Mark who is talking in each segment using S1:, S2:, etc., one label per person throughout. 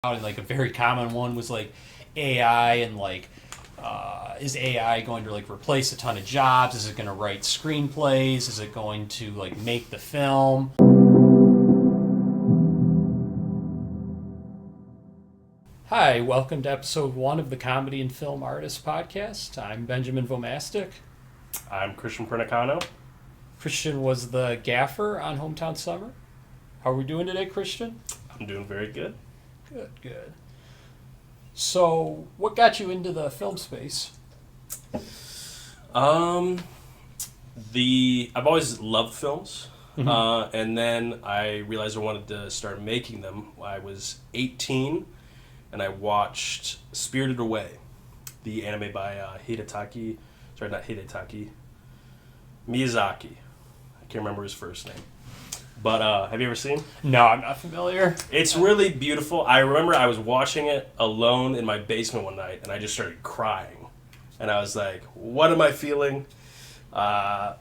S1: and like a very common one was like AI and like is AI going to like replace a ton of jobs? Is it going to write screenplays? Is it going to like make the film? Hi, welcome to episode 1 of the Comedy and Film Artist Podcast. I'm Benjamin Vomastic.
S2: I'm Christian Pernicano.
S1: Christian was the Gaffer on Hometown Summer. How are we doing today, Christian?
S2: I'm doing very good.
S1: Good. So, what got you into the film space?
S2: I've always loved films, and then I realized I wanted to start making them. I was 18, and I watched Spirited Away, the anime by Miyazaki. I can't remember his first name. But have you ever seen?
S1: No, I'm not familiar.
S2: It's really beautiful. I remember I was watching it alone in my basement one night, and I just started crying. And I was like, what am I feeling? And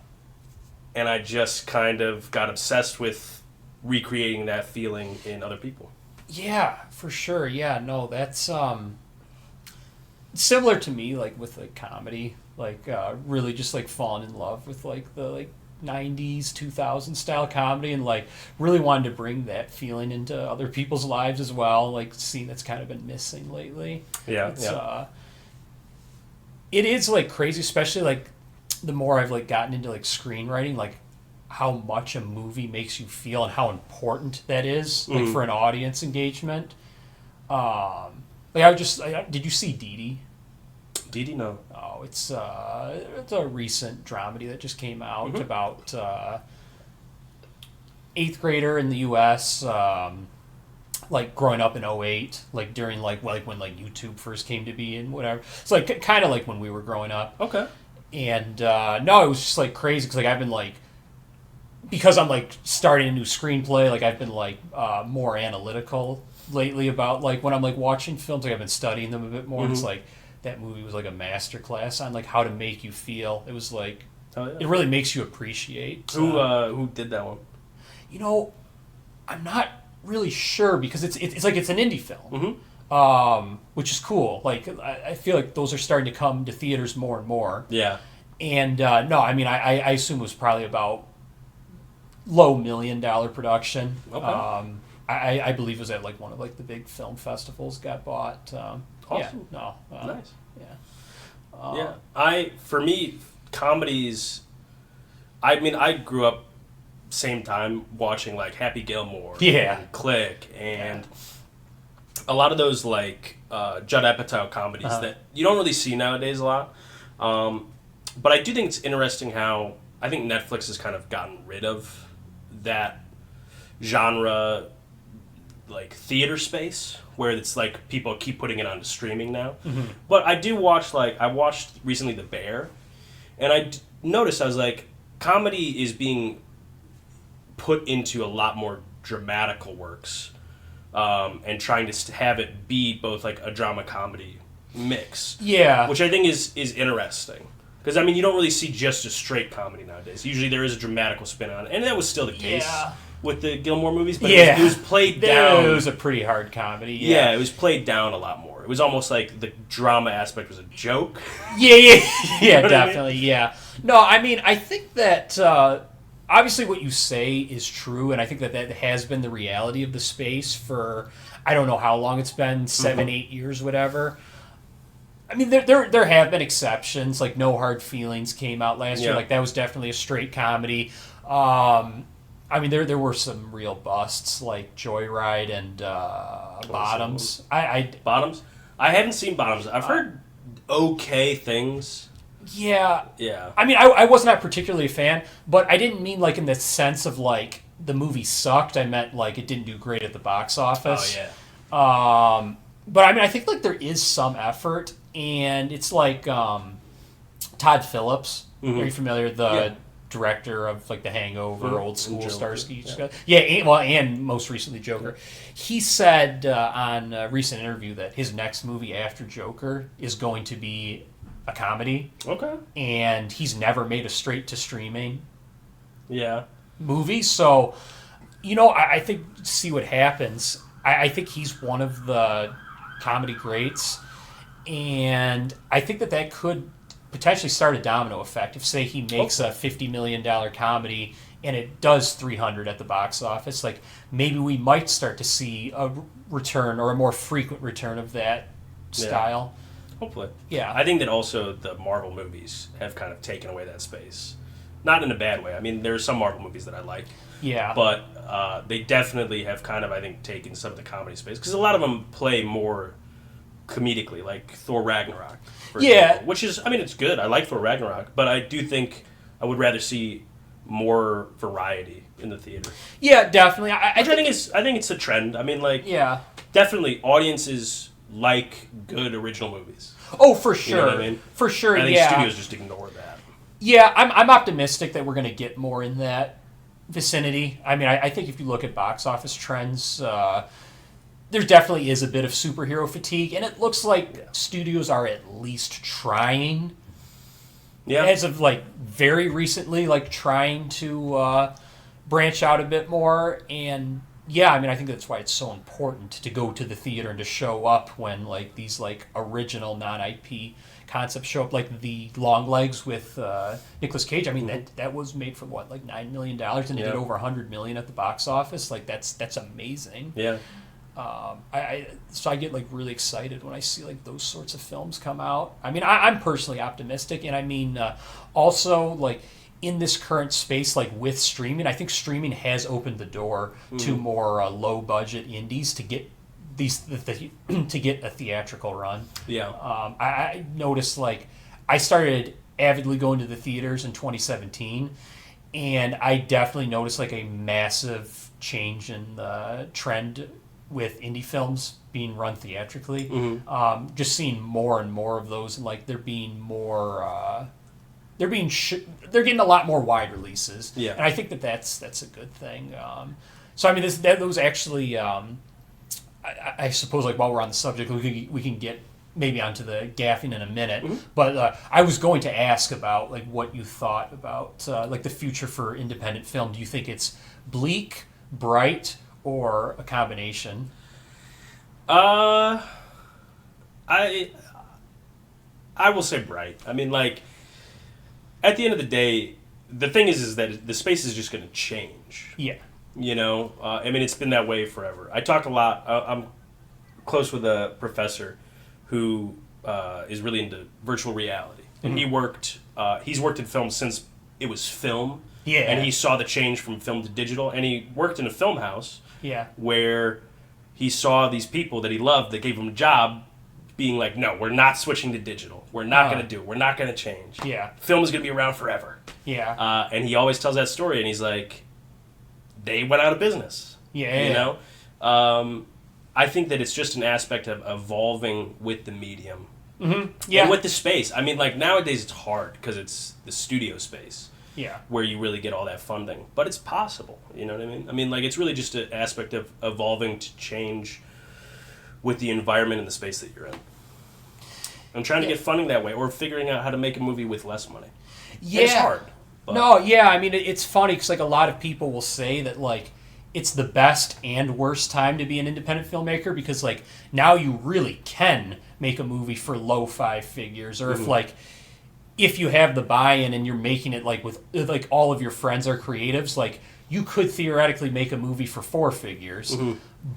S2: I just kind of got obsessed with recreating that feeling in other people.
S1: Yeah, for sure. Yeah, no, that's similar to me, like with like comedy, like really just like falling in love with like the like 90s 2000s style comedy, and like really wanted to bring that feeling into other people's lives as well, like seeing that's kind of been missing lately. It is like crazy, especially like the more I've like gotten into like screenwriting, like how much a movie makes you feel and how important that is like for an audience engagement. Did you see Dee Dee?
S2: Dee Dee, no.
S1: Oh, it's a recent dramedy that just came out about eighth grader in the U.S. Like growing up in '08, like during like when like YouTube first came to be and whatever. It's like kind of like when we were growing up.
S2: Okay.
S1: And no, it was just like crazy because like I've been like, because I'm like starting a new screenplay, like I've been like more analytical lately about like when I'm like watching films, like I've been studying them a bit more. It's like that movie was like a masterclass on like how to make you feel. It was like it really makes you appreciate.
S2: Who did that one?
S1: You know, I'm not really sure because it's like it's an indie film, which is cool. Like I feel like those are starting to come to theaters more and more.
S2: Yeah.
S1: And no, I mean I assume it was probably about low $1 million production.
S2: Okay.
S1: I believe it was at like one of like the big film festivals. Got bought.
S2: Awesome.
S1: Yeah, no.
S2: Nice.
S1: Yeah.
S2: For me, comedies. I mean, I grew up same time watching like Happy Gilmore, and Click, and a lot of those like Judd Apatow comedies that you don't really see nowadays a lot. But I do think it's interesting how I think Netflix has kind of gotten rid of that genre, like theater space, where it's like people keep putting it onto streaming now. But I do watch, like I watched recently The Bear, and I noticed I was like, comedy is being put into a lot more dramatical works, and trying to have it be both like a drama comedy mix.
S1: Yeah.
S2: Which I think is interesting. Because, I mean, you don't really see just a straight comedy nowadays. Usually there is a dramatical spin on it. And that was still the case with the Gilmore movies. But it was played down.
S1: It was a pretty hard comedy.
S2: Yeah, it was played down a lot more. It was almost like the drama aspect was a joke.
S1: Yeah, definitely,
S2: I mean?
S1: yeah. No, I mean, I think that obviously what you say is true, and I think that has been the reality of the space for, I don't know how long it's been, 7, 8 years, whatever. I mean, there have been exceptions. Like No Hard Feelings came out last year. Like that was definitely a straight comedy. I mean, there were some real busts like Joyride and Bottoms.
S2: Bottoms? I hadn't seen Bottoms. I've heard okay things.
S1: Yeah.
S2: Yeah.
S1: I mean, I was not particularly a fan, but I didn't mean like in the sense of like the movie sucked. I meant like it didn't do great at the box office.
S2: Oh, yeah.
S1: But I mean, I think like there is some effort, and it's like Todd Phillips. Are you familiar? The director of like The Hangover, Old School, Starsky. Yeah, and most recently Joker. He said on a recent interview that his next movie after Joker is going to be a comedy.
S2: Okay.
S1: And he's never made a straight to streaming
S2: movie.
S1: So, you know, I think see what happens. I think he's one of the comedy greats, and I think that could potentially start a domino effect. If, say, he makes a $50 million comedy and it does 300 at the box office, like maybe we might start to see a return or a more frequent return of that style.
S2: Hopefully.
S1: Yeah.
S2: I think that also the Marvel movies have kind of taken away that space. Not in a bad way. I mean, there are some Marvel movies that I like.
S1: Yeah.
S2: But they definitely have kind of, I think, taken some of the comedy space. Because a lot of them play more comedically, like Thor Ragnarok, for example, which is, I mean, it's good. I like Thor Ragnarok. But I do think I would rather see more variety in the theater.
S1: Yeah, definitely.
S2: I think it's a trend. I mean, like, definitely audiences like good original movies.
S1: Oh, for sure.
S2: You know what I mean?
S1: For sure,
S2: I think studios just ignore that.
S1: Yeah, I'm optimistic that we're going to get more in that vicinity. I mean, I think if you look at box office trends, there definitely is a bit of superhero fatigue, and it looks like studios are at least trying. Yeah. As of, like, very recently, like, trying to branch out a bit more. And, yeah, I mean, I think that's why it's so important to go to the theater and to show up when, like, these, like, original non-IP concepts show up, like the Long Legs with Nicolas Cage. I mean, that was made for, what, like $9 million, and it did over $100 million at the box office. Like, that's amazing.
S2: Yeah.
S1: So I get, like, really excited when I see, like, those sorts of films come out. I mean, I'm personally optimistic, and I mean, also, like, in this current space, like, with streaming, I think streaming has opened the door to more low-budget indies to get to get a theatrical run.
S2: Yeah.
S1: I noticed, like, I started avidly going to the theaters in 2017, and I definitely noticed, like, a massive change in the trend with indie films being run theatrically. Just seeing more and more of those, and, like, they're being more they're getting a lot more wide releases.
S2: Yeah.
S1: And I think that's a good thing. So I mean, those actually I suppose, like, while we're on the subject, we can get maybe onto the gaffing in a minute. But I was going to ask about, like, what you thought about like the future for independent film. Do you think it's bleak, bright, or a combination?
S2: I will say bright. I mean, like, at the end of the day, the thing is that the space is just going to change.
S1: Yeah.
S2: You know, I mean, it's been that way forever. I talk a lot. I'm close with a professor who is really into virtual reality, and he's worked in film since it was film.
S1: Yeah.
S2: And he saw the change from film to digital, and he worked in a film house.
S1: Yeah.
S2: Where he saw these people that he loved that gave him a job, being like, "No, we're not switching to digital. We're not going to do it. We're not going to change.
S1: Yeah.
S2: Film is going to be around forever."
S1: Yeah.
S2: And he always tells that story, and he's like, they went out of business.
S1: Yeah.
S2: You know? I think that it's just an aspect of evolving with the medium.
S1: Yeah.
S2: And with the space. I mean, like, nowadays it's hard because it's the studio space.
S1: Yeah.
S2: Where you really get all that funding. But it's possible. You know what I mean? I mean, like, it's really just an aspect of evolving to change with the environment and the space that you're in. I'm trying to get funding that way, or figuring out how to make a movie with less money.
S1: Yeah.
S2: And it's hard. But.
S1: No, yeah, I mean, it's funny because, like, a lot of people will say that, like, it's the best and worst time to be an independent filmmaker because, like, now you really can make a movie for low five figures, or if you have the buy-in and you're making it, like, with, like, all of your friends are creatives, like, you could theoretically make a movie for four figures.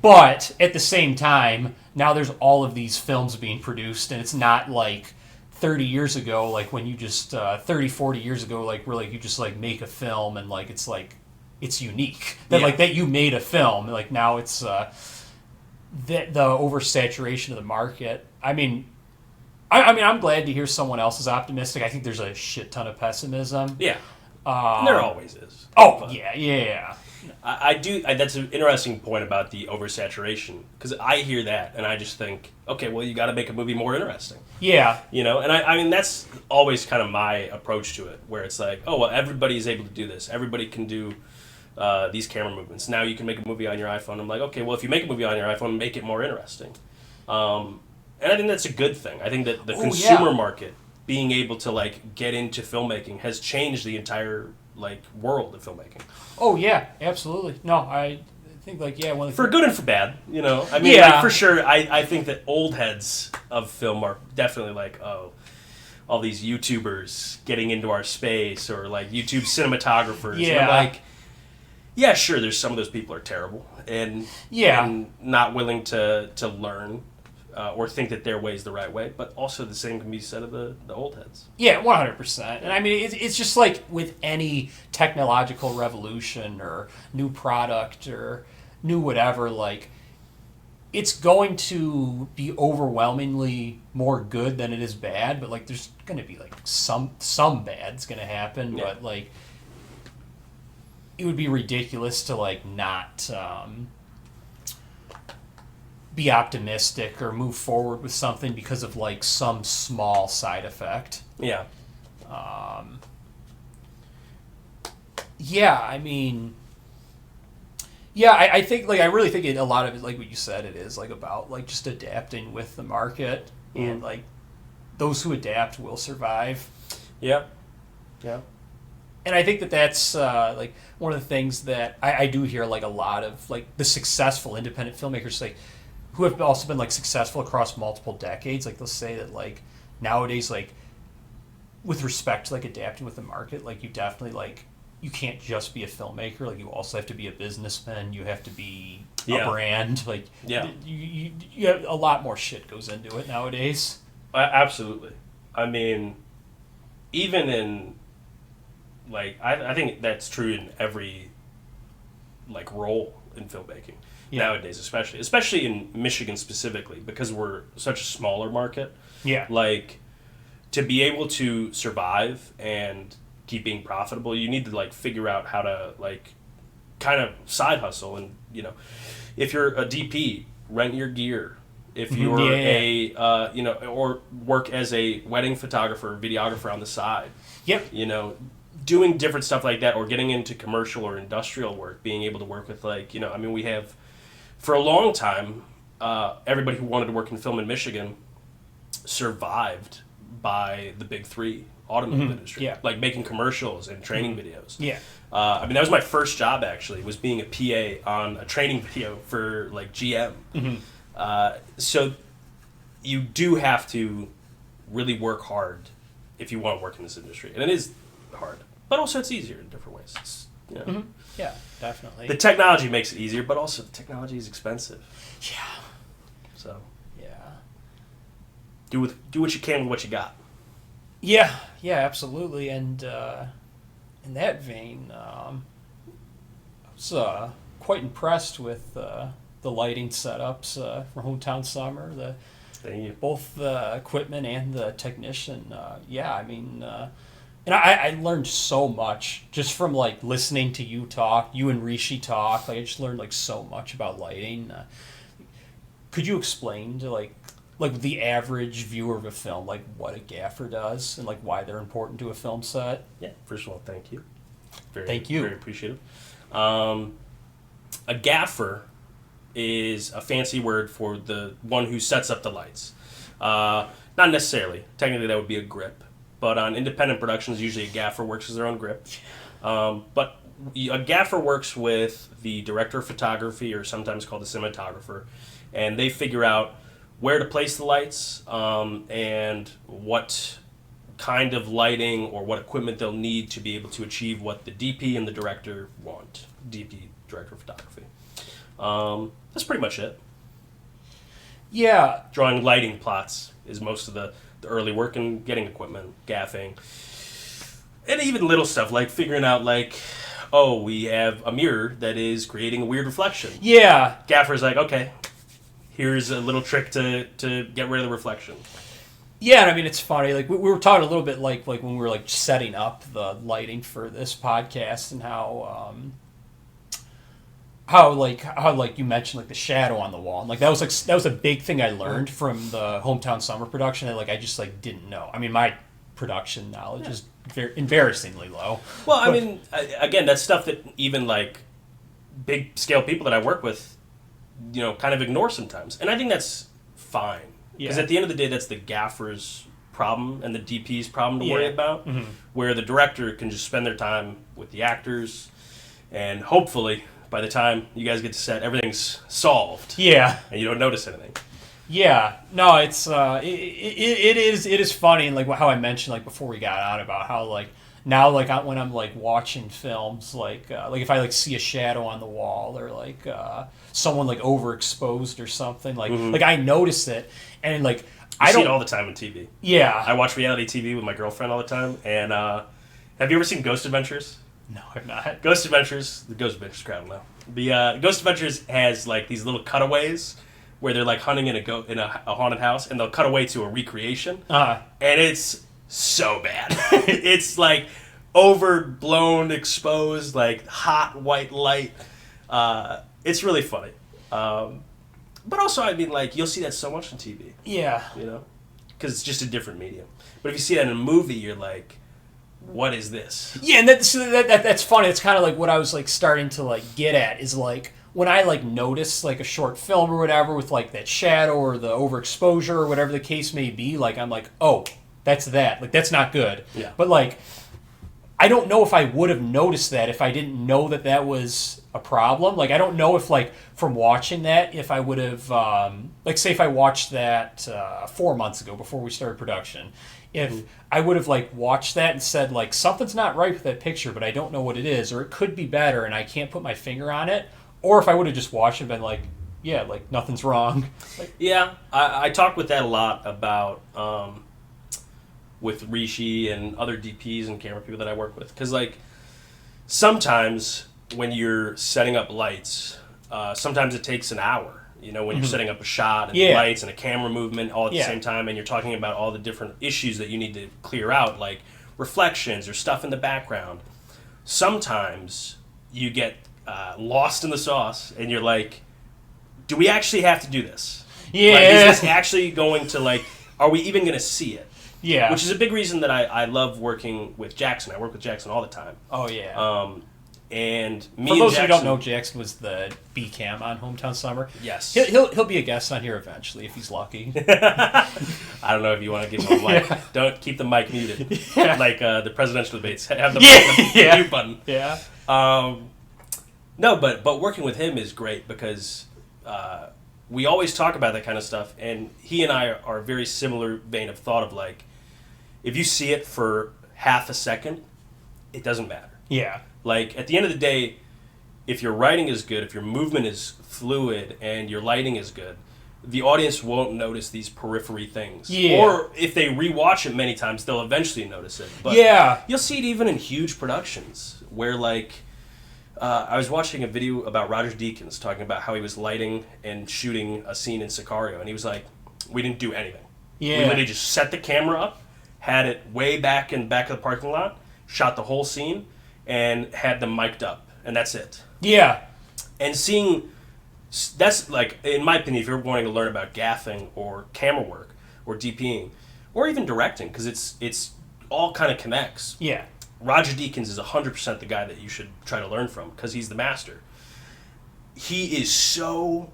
S1: But at the same time, now there's all of these films being produced, and it's not like 30 years ago, like, when you just 30, 40 years ago, like, where, like, you just, like, make a film and, like, it's like it's unique that like that you made a film. Like, now it's the oversaturation of the market. I mean, I'm glad to hear someone else is optimistic. I think there's a shit ton of pessimism.
S2: Yeah, there always is.
S1: Oh, but yeah.
S2: I do. That's an interesting point about the oversaturation, because I hear that and I just think, okay, well, you got to make a movie more interesting.
S1: Yeah.
S2: You know, and I mean, that's always kind of my approach to it, where it's like, oh, well, everybody is able to do this. Everybody can do these camera movements. Now you can make a movie on your iPhone. I'm like, okay, well, if you make a movie on your iPhone, make it more interesting. And I think that's a good thing. I think that the consumer market, being able to, like, get into filmmaking, has changed the entire, like, world of filmmaking.
S1: Oh yeah, absolutely. No, think like
S2: for good and for bad, you know. I mean, like, for sure, I think that old heads of film are definitely like, oh, all these YouTubers getting into our space, or like YouTube cinematographers. Yeah. And I'm like, yeah, sure, there's some of those people are terrible and not willing to learn or think that their way is the right way, but also the same can be said of the old heads.
S1: Yeah, 100%. And I mean, it's just like with any technological revolution or new product or new whatever, like, it's going to be overwhelmingly more good than it is bad, but like there's going to be like some bad's going to happen, but like it would be ridiculous to like not be optimistic or move forward with something because of like some small side effect.
S2: Yeah.
S1: Yeah, I mean, yeah, I think like I really think a lot of it, like what you said, it is like about like just adapting with the market, and like those who adapt will survive.
S2: Yeah. Yeah.
S1: And I think that's like one of the things that I do hear like a lot of like the successful independent filmmakers like who have also been like successful across multiple decades. Like they'll say that like nowadays, like with respect to like adapting with the market, like you definitely like you can't just be a filmmaker. Like you also have to be a businessman. You have to be a brand. Like you have a lot more shit goes into it nowadays.
S2: Absolutely. I mean, even in like I think that's true in every like role in filmmaking nowadays, especially in Michigan specifically, because we're such a smaller market.
S1: Yeah.
S2: Like to be able to survive and keep being profitable, you need to like figure out how to like kind of side hustle, and you know, if you're a DP, rent your gear. If you're you know, or work as a wedding photographer, videographer on the side.
S1: Yep.
S2: You know, doing different stuff like that, or getting into commercial or industrial work, being able to work with like, you know, I mean, we have for a long time, everybody who wanted to work in film in Michigan survived by the big three automotive industry, like making commercials and training videos.
S1: Yeah.
S2: I mean, that was my first job actually, was being a PA on a training video for like GM. So you do have to really work hard if you want to work in this industry, and it is hard, but also it's easier in different ways. It's, you know,
S1: yeah, definitely.
S2: The technology makes it easier, but also the technology is expensive.
S1: Yeah.
S2: So
S1: yeah,
S2: do what you can with what you got.
S1: Yeah, absolutely. And in that vein, I was quite impressed with the lighting setups for Hometown Summer.
S2: Thank you.
S1: Both the equipment and the technician. I mean, and I learned so much just from like listening to you talk, you and Rishi talk. Like I just learned like so much about lighting. Could you explain to like the average viewer of a film like what a gaffer does and like why they're important to a film set?
S2: Yeah. First of all, thank you.
S1: Thank you.
S2: Very appreciative. A gaffer is a fancy word for the one who sets up the lights. Not necessarily. Technically, that would be a grip. But on independent productions, usually a gaffer works as their own grip. But a gaffer works with the director of photography, or sometimes called the cinematographer, and they figure out where to place the lights and what kind of lighting or what equipment they'll need to be able to achieve what the DP and the director want. DP, director of photography. That's pretty much it.
S1: Yeah.
S2: Drawing lighting plots is most of the early work, and getting equipment, gaffing, and even little stuff like figuring out like, oh, we have a mirror that is creating a weird reflection.
S1: Yeah.
S2: Gaffer's like, okay, here's a little trick to get rid of the reflection.
S1: Yeah, and I mean, it's funny. Like we were talking a little bit like when we were like setting up the lighting for this podcast, and how you mentioned like the shadow on the wall. And, like that was a big thing I learned from the Hometown Summer production that like I just like didn't know. I mean, my production knowledge is very embarrassingly low.
S2: Well, I mean, again, that's stuff that even like big scale people that I work with, you know, kind of ignore sometimes, and I think that's fine. Because at the end of the day, that's the gaffer's problem and the DP's problem to worry about, where the director can just spend their time with the actors and hopefully by the time you guys get to set, everything's solved.
S1: Yeah.
S2: And you don't notice anything.
S1: Yeah, no, it's it is funny, and like how I mentioned like before we got on about how like now like when I'm like watching films like if I like see a shadow on the wall or like someone like overexposed or something like I notice it, and like I
S2: see it all the time on TV.
S1: Yeah,
S2: I watch reality TV with my girlfriend all the time. And have you ever seen Ghost Adventures?
S1: No, I've not.
S2: Ghost Adventures, the Ghost Adventures crowd now. The Ghost Adventures has like these little cutaways where they're like hunting in a haunted house, and they'll cut away to a recreation, and it's so bad. It's like overblown, exposed, like hot white light. It's really funny, but also I mean like you'll see that so much on TV.
S1: Yeah,
S2: you know, because it's just a different medium. But if you see that in a movie, you're like, what is this?
S1: Yeah, and that's funny. It's kind of like what I was like starting to like get at is like when I like notice like a short film or whatever with like that shadow or the overexposure or whatever the case may be, like I'm like, oh, that's that. Like that's not good.
S2: Yeah.
S1: But like I don't know if I would have noticed that if I didn't know that that was a problem. Like I don't know if like from watching that if I would have like say if I watched that 4 months ago before we started production, if I would have like watched that and said like something's not right with that picture, but I don't know what it is, or it could be better and I can't put my finger on it. Or if I would have just watched it and been like, yeah, like nothing's wrong. Like,
S2: yeah, I talk with that a lot about with Rishi and other DPs and camera people that I work with. Because like sometimes when you're setting up lights, sometimes it takes an hour. You know, when you're setting up a shot and lights and a camera movement all at the same time, and you're talking about all the different issues that you need to clear out, like reflections or stuff in the background. Sometimes you get lost in the sauce, and you're like, do we actually have to do this?
S1: Yeah.
S2: Like, is this actually going to, like, are we even going to see it?
S1: Yeah.
S2: Which is a big reason that I love working with Jackson. I work with Jackson all the time.
S1: Oh, yeah.
S2: And me
S1: For
S2: and
S1: those
S2: Jackson,
S1: who don't know, Jackson was the B Cam on Hometown Summer.
S2: Yes.
S1: He'll be a guest on here eventually if he's lucky.
S2: I don't know if you want to give him a mic.
S1: Yeah.
S2: Don't keep the mic muted.
S1: Yeah.
S2: Like the presidential debates. Have the mute button.
S1: Yeah.
S2: No, but working with him is great because we always talk about that kind of stuff, and he and I are very similar vein of thought of like, if you see it for half a second, it doesn't matter.
S1: Yeah.
S2: Like, at the end of the day, if your writing is good, if your movement is fluid, and your lighting is good, the audience won't notice these periphery things.
S1: Yeah.
S2: Or if they rewatch it many times, they'll eventually notice it. But you'll see it even in huge productions, where, like, I was watching a video about Roger Deakins talking about how he was lighting and shooting a scene in Sicario, and he was like, we didn't do anything.
S1: Yeah.
S2: We literally just set the camera up, had it way back in back of the parking lot, shot the whole scene, and had them mic'd up, and that's it.
S1: Yeah.
S2: And seeing, that's like, in my opinion, if you're wanting to learn about gaffing or camera work or DPing or even directing, because it's all kind of connects.
S1: Yeah.
S2: Roger Deakins is 100% the guy that you should try to learn from because he's the master. He is so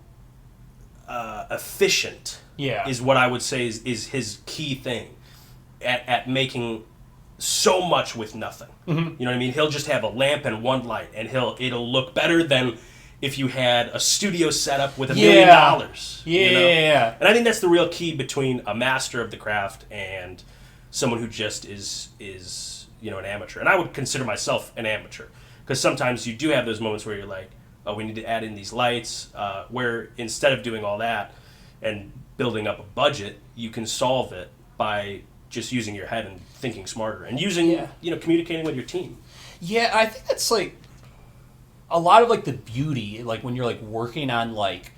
S2: efficient.
S1: Yeah.
S2: Is what I would say is his key thing at making so much with nothing.
S1: Mm-hmm.
S2: You know what I mean? He'll just have a lamp and one light, and it'll look better than if you had a studio setup with $1 million.
S1: Yeah.
S2: You know? And I think that's the real key between a master of the craft and someone who just is an amateur. And I would consider myself an amateur because sometimes you do have those moments where you're like, oh, we need to add in these lights, where instead of doing all that and building up a budget, you can solve it by just using your head and thinking smarter and using, communicating with your team.
S1: Yeah, I think that's like a lot of like the beauty, like when you're like working on like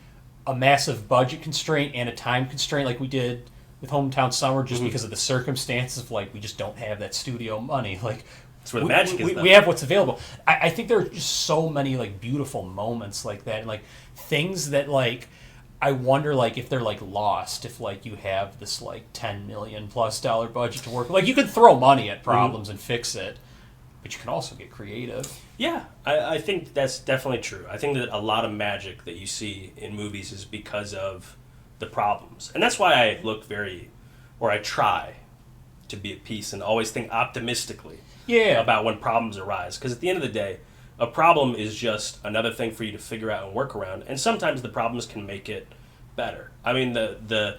S1: a massive budget constraint and a time constraint, like we did with Hometown Summer, just because of the circumstances of like we just don't have that studio money. Like
S2: that's where the magic is.
S1: We have what's available. I think there are just so many like beautiful moments like that, and like things that like. I wonder, like, if they're, like, lost, if, like, you have this, like, $10 million+ budget to work with. Like, you can throw money at problems and fix it, but you can also get creative.
S2: Yeah, I think that's definitely true. I think that a lot of magic that you see in movies is because of the problems. And that's why I try to be at peace and always think optimistically about when problems arise. Because at the end of the day, A problem is just another thing for you to figure out and work around, and sometimes the problems can make it better. I mean, the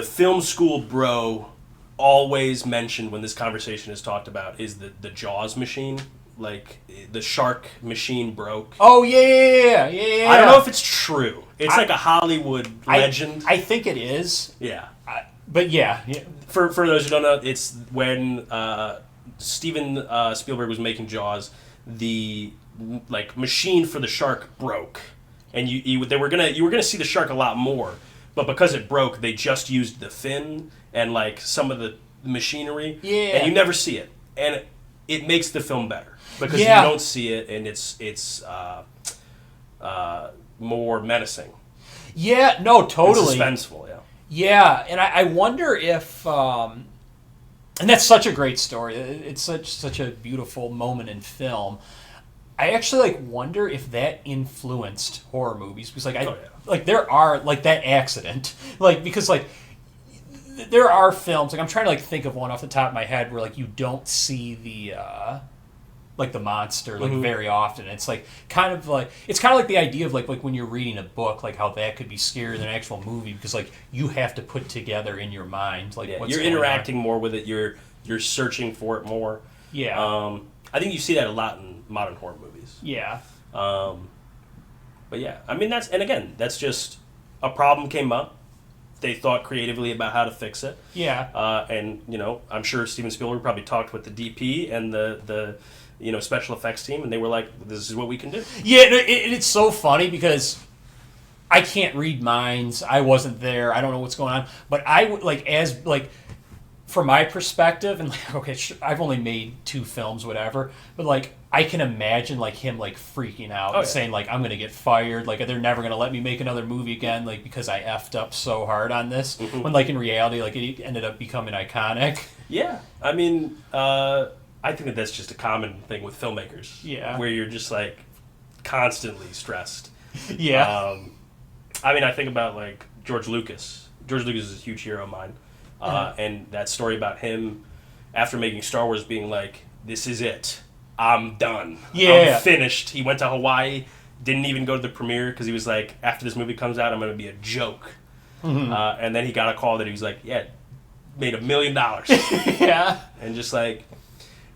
S2: film school bro always mentioned when this conversation is talked about is the Jaws machine. Like, the shark machine broke.
S1: Oh, yeah.
S2: I don't know if it's true. It's like a Hollywood legend.
S1: I think it is.
S2: Yeah.
S1: But yeah.
S2: For those who don't know, it's when Steven Spielberg was making Jaws, the like machine for the shark broke, and you were gonna see the shark a lot more, but because it broke, they just used the fin and like some of the machinery, and you never see it, and it makes the film better because you don't see it, and it's more menacing.
S1: Yeah, no, totally.
S2: And suspenseful, yeah.
S1: Yeah, and I wonder if, and that's such a great story. It's such a beautiful moment in film. I actually wonder if that influenced horror movies because there are that accident because there are films I'm trying to think of one off the top of my head where you don't see the the monster very often. It's kind of like the idea of when you're reading a book how that could be scarier than an actual movie because you have to put together in your mind what's
S2: you're interacting more with it. You're searching for it more.
S1: Yeah.
S2: I think you see that a lot in modern horror movies.
S1: Yeah.
S2: But yeah, I mean that's just a problem came up. They thought creatively about how to fix it.
S1: Yeah.
S2: And I'm sure Steven Spielberg probably talked with the DP and the special effects team, and they were like, "This is what we can do."
S1: Yeah, it's so funny because I can't read minds. I wasn't there. I don't know what's going on. But from my perspective, and I've only made 2 films, whatever. But I can imagine him freaking out, and saying I'm going to get fired. They're never going to let me make another movie again, because I effed up so hard on this. Mm-hmm. When in reality, it ended up becoming iconic.
S2: Yeah, I mean, I think that's just a common thing with filmmakers.
S1: Yeah,
S2: where you're just constantly stressed.
S1: Yeah.
S2: I mean, I think about George Lucas. George Lucas is a huge hero of mine. And that story about him after making Star Wars being this is it. I'm done.
S1: Yeah.
S2: I'm finished. He went to Hawaii, didn't even go to the premiere because he was after this movie comes out, I'm going to be a joke. Mm-hmm. And then he got a call that he was made $1 million.
S1: Yeah.
S2: And just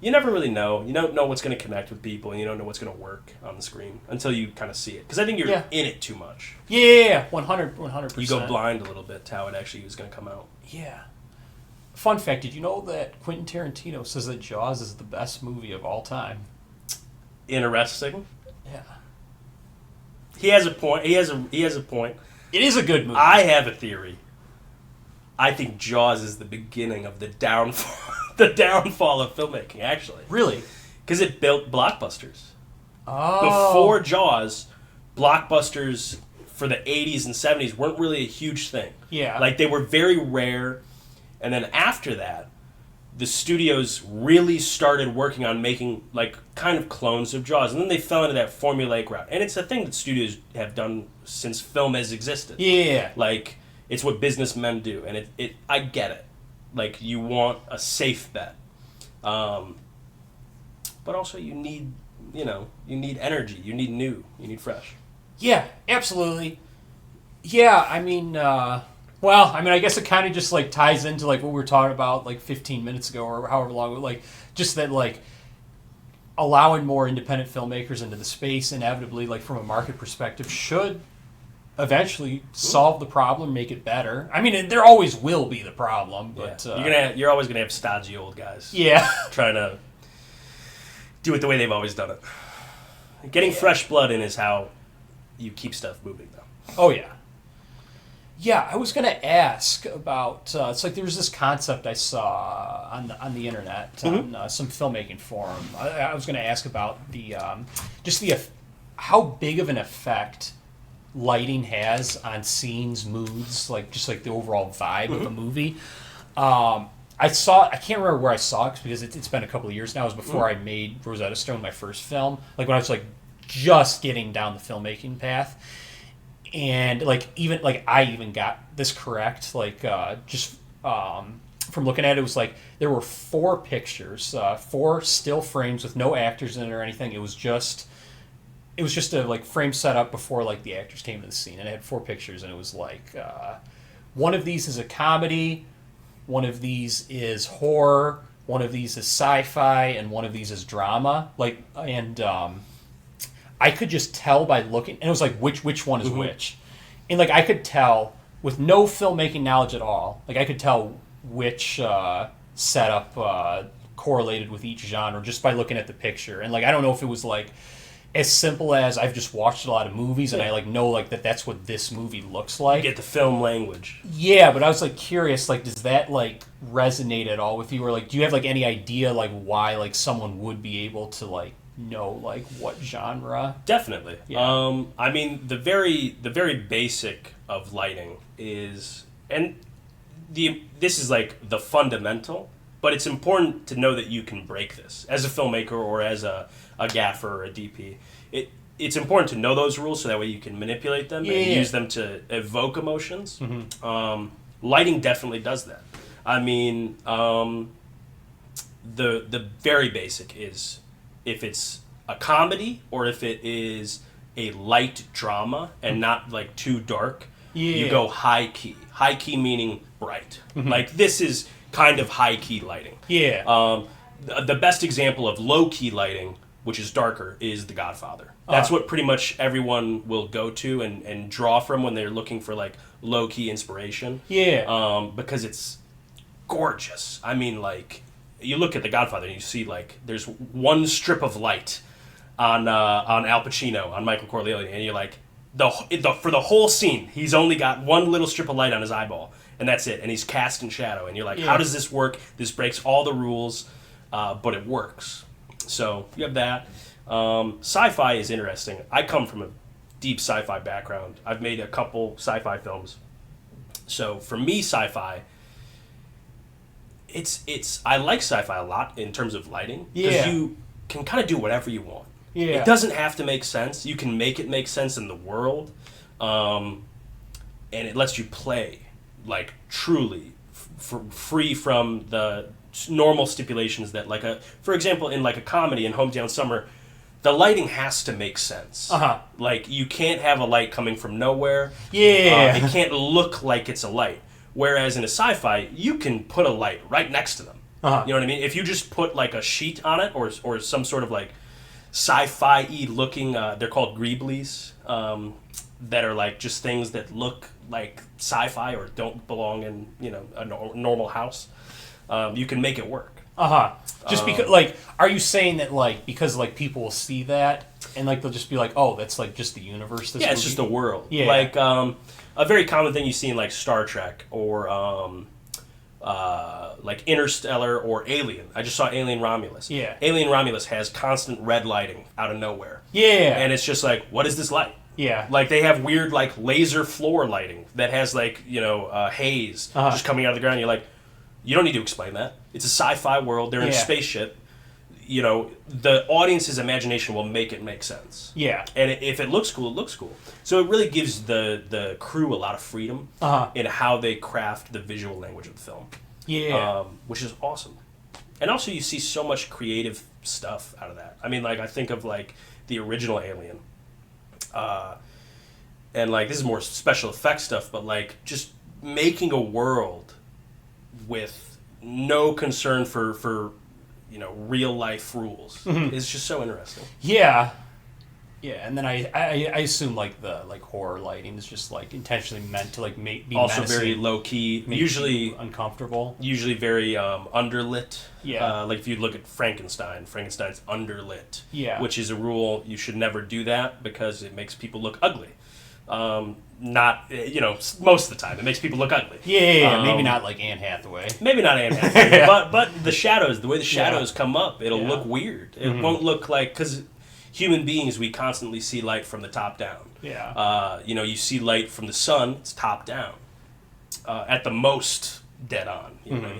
S2: you never really know. You don't know what's going to connect with people, and you don't know what's going to work on the screen until you kind of see it. Because I think you're in it too much.
S1: Yeah, 100%.
S2: You go blind a little bit to how it actually is going to come out.
S1: Yeah. Fun fact, did you know that Quentin Tarantino says that Jaws is the best movie of all time?
S2: Interesting.
S1: Yeah.
S2: He has a point. He has a point.
S1: It is a good movie.
S2: I have a theory. I think Jaws is the beginning of the downfall of filmmaking, actually.
S1: Really?
S2: Because it built blockbusters.
S1: Oh.
S2: Before Jaws, blockbusters for the 80s and 70s weren't really a huge thing.
S1: Yeah.
S2: They were very rare. And then after that, the studios really started working on making kind of clones of Jaws, and then they fell into that formulaic route. And it's a thing that studios have done since film has existed.
S1: Yeah.
S2: It's what businessmen do, and it I get it. You want a safe bet, but also you need energy, you need new, you need fresh.
S1: Yeah, absolutely. Yeah, I mean. I guess it kind of just ties into what we were talking about 15 minutes ago or however long. Just that allowing more independent filmmakers into the space inevitably, from a market perspective, should eventually solve the problem, make it better. I mean, there always will be the problem, but
S2: you're always gonna have stodgy old guys.
S1: Yeah,
S2: trying to do it the way they've always done it. Getting fresh blood in is how you keep stuff moving, though.
S1: Oh yeah. Yeah, I was going to ask about. It's there was this concept I saw on the internet on some filmmaking forum. I was going to ask about the how big of an effect lighting has on scenes, moods, the overall vibe of a movie. I can't remember where I saw it because it's been a couple of years now. It was before I made Rosetta Stone, my first film. When I was just getting down the filmmaking path. And I even got this correct. Just from looking at it, it was there were 4 pictures, 4 still frames with no actors in it or anything. It was just it was just a like frame set up before like the actors came to the scene, and it had 4 pictures, and it was like one of these is a comedy, one of these is horror, one of these is sci-fi, and one of these is drama. Like, and I could just tell by looking, and it was like which one is which, and like I could tell with no filmmaking knowledge at all. Like I could tell which setup correlated with each genre just by looking at the picture, and like I don't know if it was like as simple as I've just watched a lot of movies and I like know like that's what this movie looks like.
S2: You get the film language.
S1: Yeah, but I was like curious, like does that like resonate at all with you, or like do you have like any idea like why like someone would be able to like know like what genre?
S2: Definitely.
S1: Yeah.
S2: I mean the very basic of lighting is, and this is like the fundamental, but it's important to know that you can break this as a filmmaker or as a gaffer or a DP. It's important to know those rules so that way you can manipulate them and use them to evoke emotions. Lighting definitely does that. I mean, the very basic is if it's a comedy or if it is a light drama and not like too dark, you go high key. High key meaning bright. Like this is kind of high key lighting.
S1: Yeah.
S2: The best example of low key lighting, which is darker, is The Godfather. That's what pretty much everyone will go to and draw from when they're looking for like low key inspiration.
S1: Yeah.
S2: Because it's gorgeous. I mean, like you look at The Godfather and you see like there's one strip of light on Al Pacino, on Michael Corleone, and you're like for the whole scene he's only got one little strip of light on his eyeball, and that's it, and he's cast in shadow, and you're like, how does this work? This breaks all the rules, but it works. So you have that. Sci-fi is interesting. I come from a deep sci-fi background. I've made a couple sci-fi films. So for me, sci-fi, I like sci-fi a lot in terms of lighting, because you can kind of do whatever you want. It doesn't have to make sense. You can make it make sense in the world, and it lets you play like truly free from the normal stipulations that like for example, in like a comedy in Hometown Summer, the lighting has to make sense. Like you can't have a light coming from nowhere. It can't look like it's a light. Whereas in a sci-fi, you can put a light right next to them. You know what I mean? If you just put like a sheet on it, or some sort of like sci-fi-y looking, they're called greeblies, that are like just things that look like sci-fi or don't belong in a normal house. You can make it work.
S1: Just because, like, are you saying that, like, because, like, people will see that and, like, they'll just be like, oh, that's, like, just the universe? This
S2: It's just the world.
S1: Yeah.
S2: Like, a very common thing you see in, like, Star Trek or, like, Interstellar or Alien. I just saw Alien Romulus. Alien Romulus has constant red lighting out of nowhere. And it's just like, what is this light? Like, they have weird, like, laser floor lighting that has, like, haze just coming out of the ground. You're like, you don't need to explain that. It's a sci-fi world. They're in a spaceship. The audience's imagination will make it make sense. And if it looks cool, it looks cool. So it really gives the crew a lot of freedom in how they craft the visual language of the film. Which is awesome. And also you see so much creative stuff out of that. I mean, like, I think of, like, the original Alien. And, like, this is more special effects stuff, but, like, just making a world with no concern for real life rules is just so interesting.
S1: And then I assume like the like horror lighting is just like intentionally meant to like be
S2: also
S1: menacing,
S2: very low key, usually
S1: uncomfortable,
S2: usually very underlit.
S1: Like
S2: if you look at Frankenstein's underlit, which is a rule. You should never do that because it makes people look ugly. Not most of the time it makes people look ugly.
S1: Maybe not like Anne Hathaway.
S2: But the shadows, the way the shadows come up, it'll look weird. It won't look like, because human beings, we constantly see light from the top down. You see light from the sun, it's top down. At the most, dead on. You know what I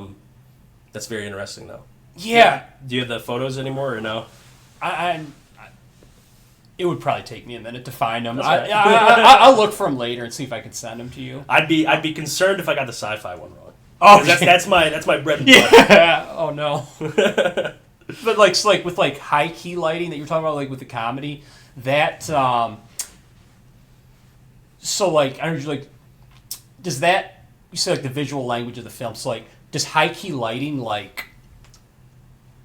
S2: mean? That's very interesting, though. Do you have the photos anymore or no?
S1: It would probably take me a minute to find them.
S2: Right.
S1: I'll look for them later and see if I can send them to you.
S2: I'd be concerned if I got the sci-fi one wrong. That's my bread and butter.
S1: Oh no. But like, so like with like high key lighting that you're talking about, like with the comedy, that so like I don't know, like, does that, you say like the visual language of the film? So like, does high key lighting, like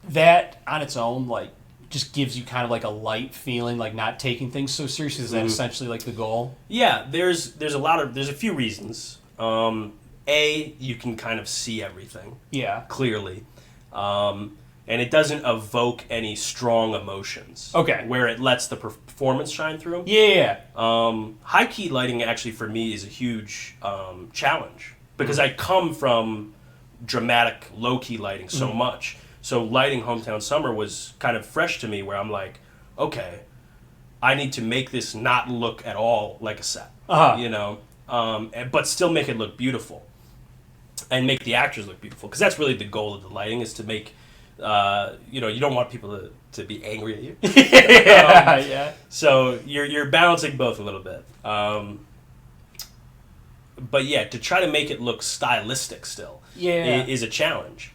S1: that on its own, like just gives you kind of like a light feeling, like not taking things so seriously? Is that essentially like the goal?
S2: Yeah, there's a few reasons. You can kind of see everything.
S1: Yeah.
S2: Clearly. And it doesn't evoke any strong emotions.
S1: Okay.
S2: Where it lets the performance shine through.
S1: Yeah.
S2: High key lighting actually for me is a huge challenge because I come from dramatic low key lighting so much. So lighting Hometown Summer was kind of fresh to me where I'm like, okay, I need to make this not look at all like a set, you know, but still make it look beautiful and make the actors look beautiful. Because that's really the goal of the lighting, is to make, you know, you don't want people to be angry at you.
S1: Yeah.
S2: So you're balancing both a little bit. But yeah, to try to make it look stylistic still is a challenge.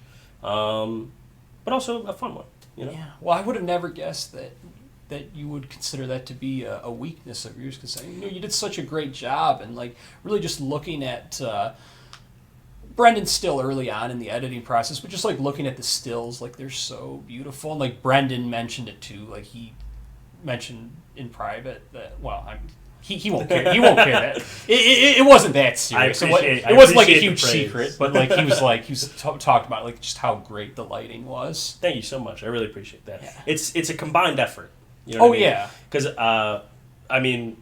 S2: But also a fun one, you know?
S1: Yeah. Well, I would have never guessed that you would consider that to be a weakness of yours, because you know you did such a great job, and like really just looking at Brendan's still early on in the editing process, but just like looking at the stills, like they're so beautiful, and like Brendan mentioned it too, like he mentioned in private that he won't care. He won't care that it wasn't that serious. It wasn't like a huge secret, but like he was talked about like just how great the lighting was.
S2: Thank you so much. I really appreciate that.
S1: Yeah.
S2: It's a combined effort. You know what I mean?
S1: Yeah.
S2: Because I mean,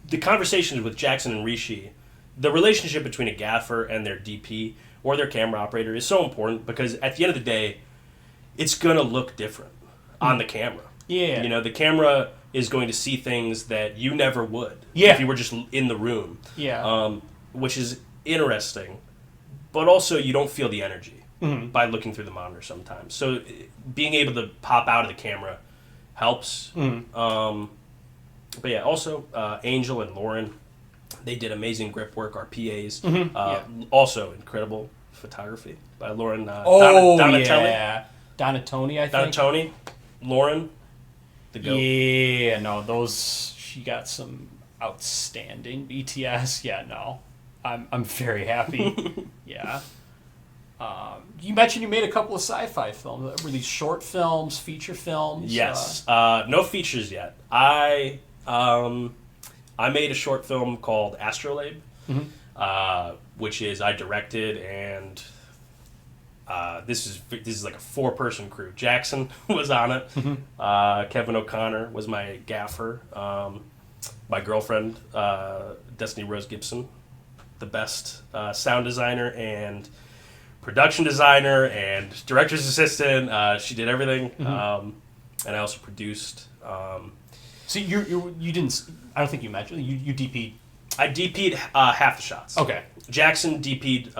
S2: the conversations with Jackson and Rishi, the relationship between a gaffer and their DP or their camera operator is so important, because at the end of the day, it's gonna look different on the camera.
S1: Yeah.
S2: You know, the camera is going to see things that you never would
S1: if
S2: you were just in the room.
S1: Yeah.
S2: Which is interesting, but also you don't feel the energy by looking through the monitor sometimes. So being able to pop out of the camera helps. But yeah, also Angel and Lauren, they did amazing grip work, our PAs. Also incredible photography by Lauren Donatelli.
S1: Donatoni, I think.
S2: Donatoni, Lauren, the GOAT.
S1: Yeah, no, those, she got some outstanding BTS. Yeah, no, I'm very happy. Yeah. You mentioned you made a couple of sci-fi films. Were these short films, feature films?
S2: Yes. No features yet. I made a short film called Astrolabe, which is I directed, and this is like a 4-person crew. Jackson was on it. Kevin O'Connor was my gaffer. My girlfriend, Destiny Rose Gibson, the best sound designer and production designer and director's assistant. She did everything, and I also produced.
S1: So you didn't? I don't think you mentioned you DP'd.
S2: I DP'd half the shots.
S1: Okay.
S2: Jackson DP'd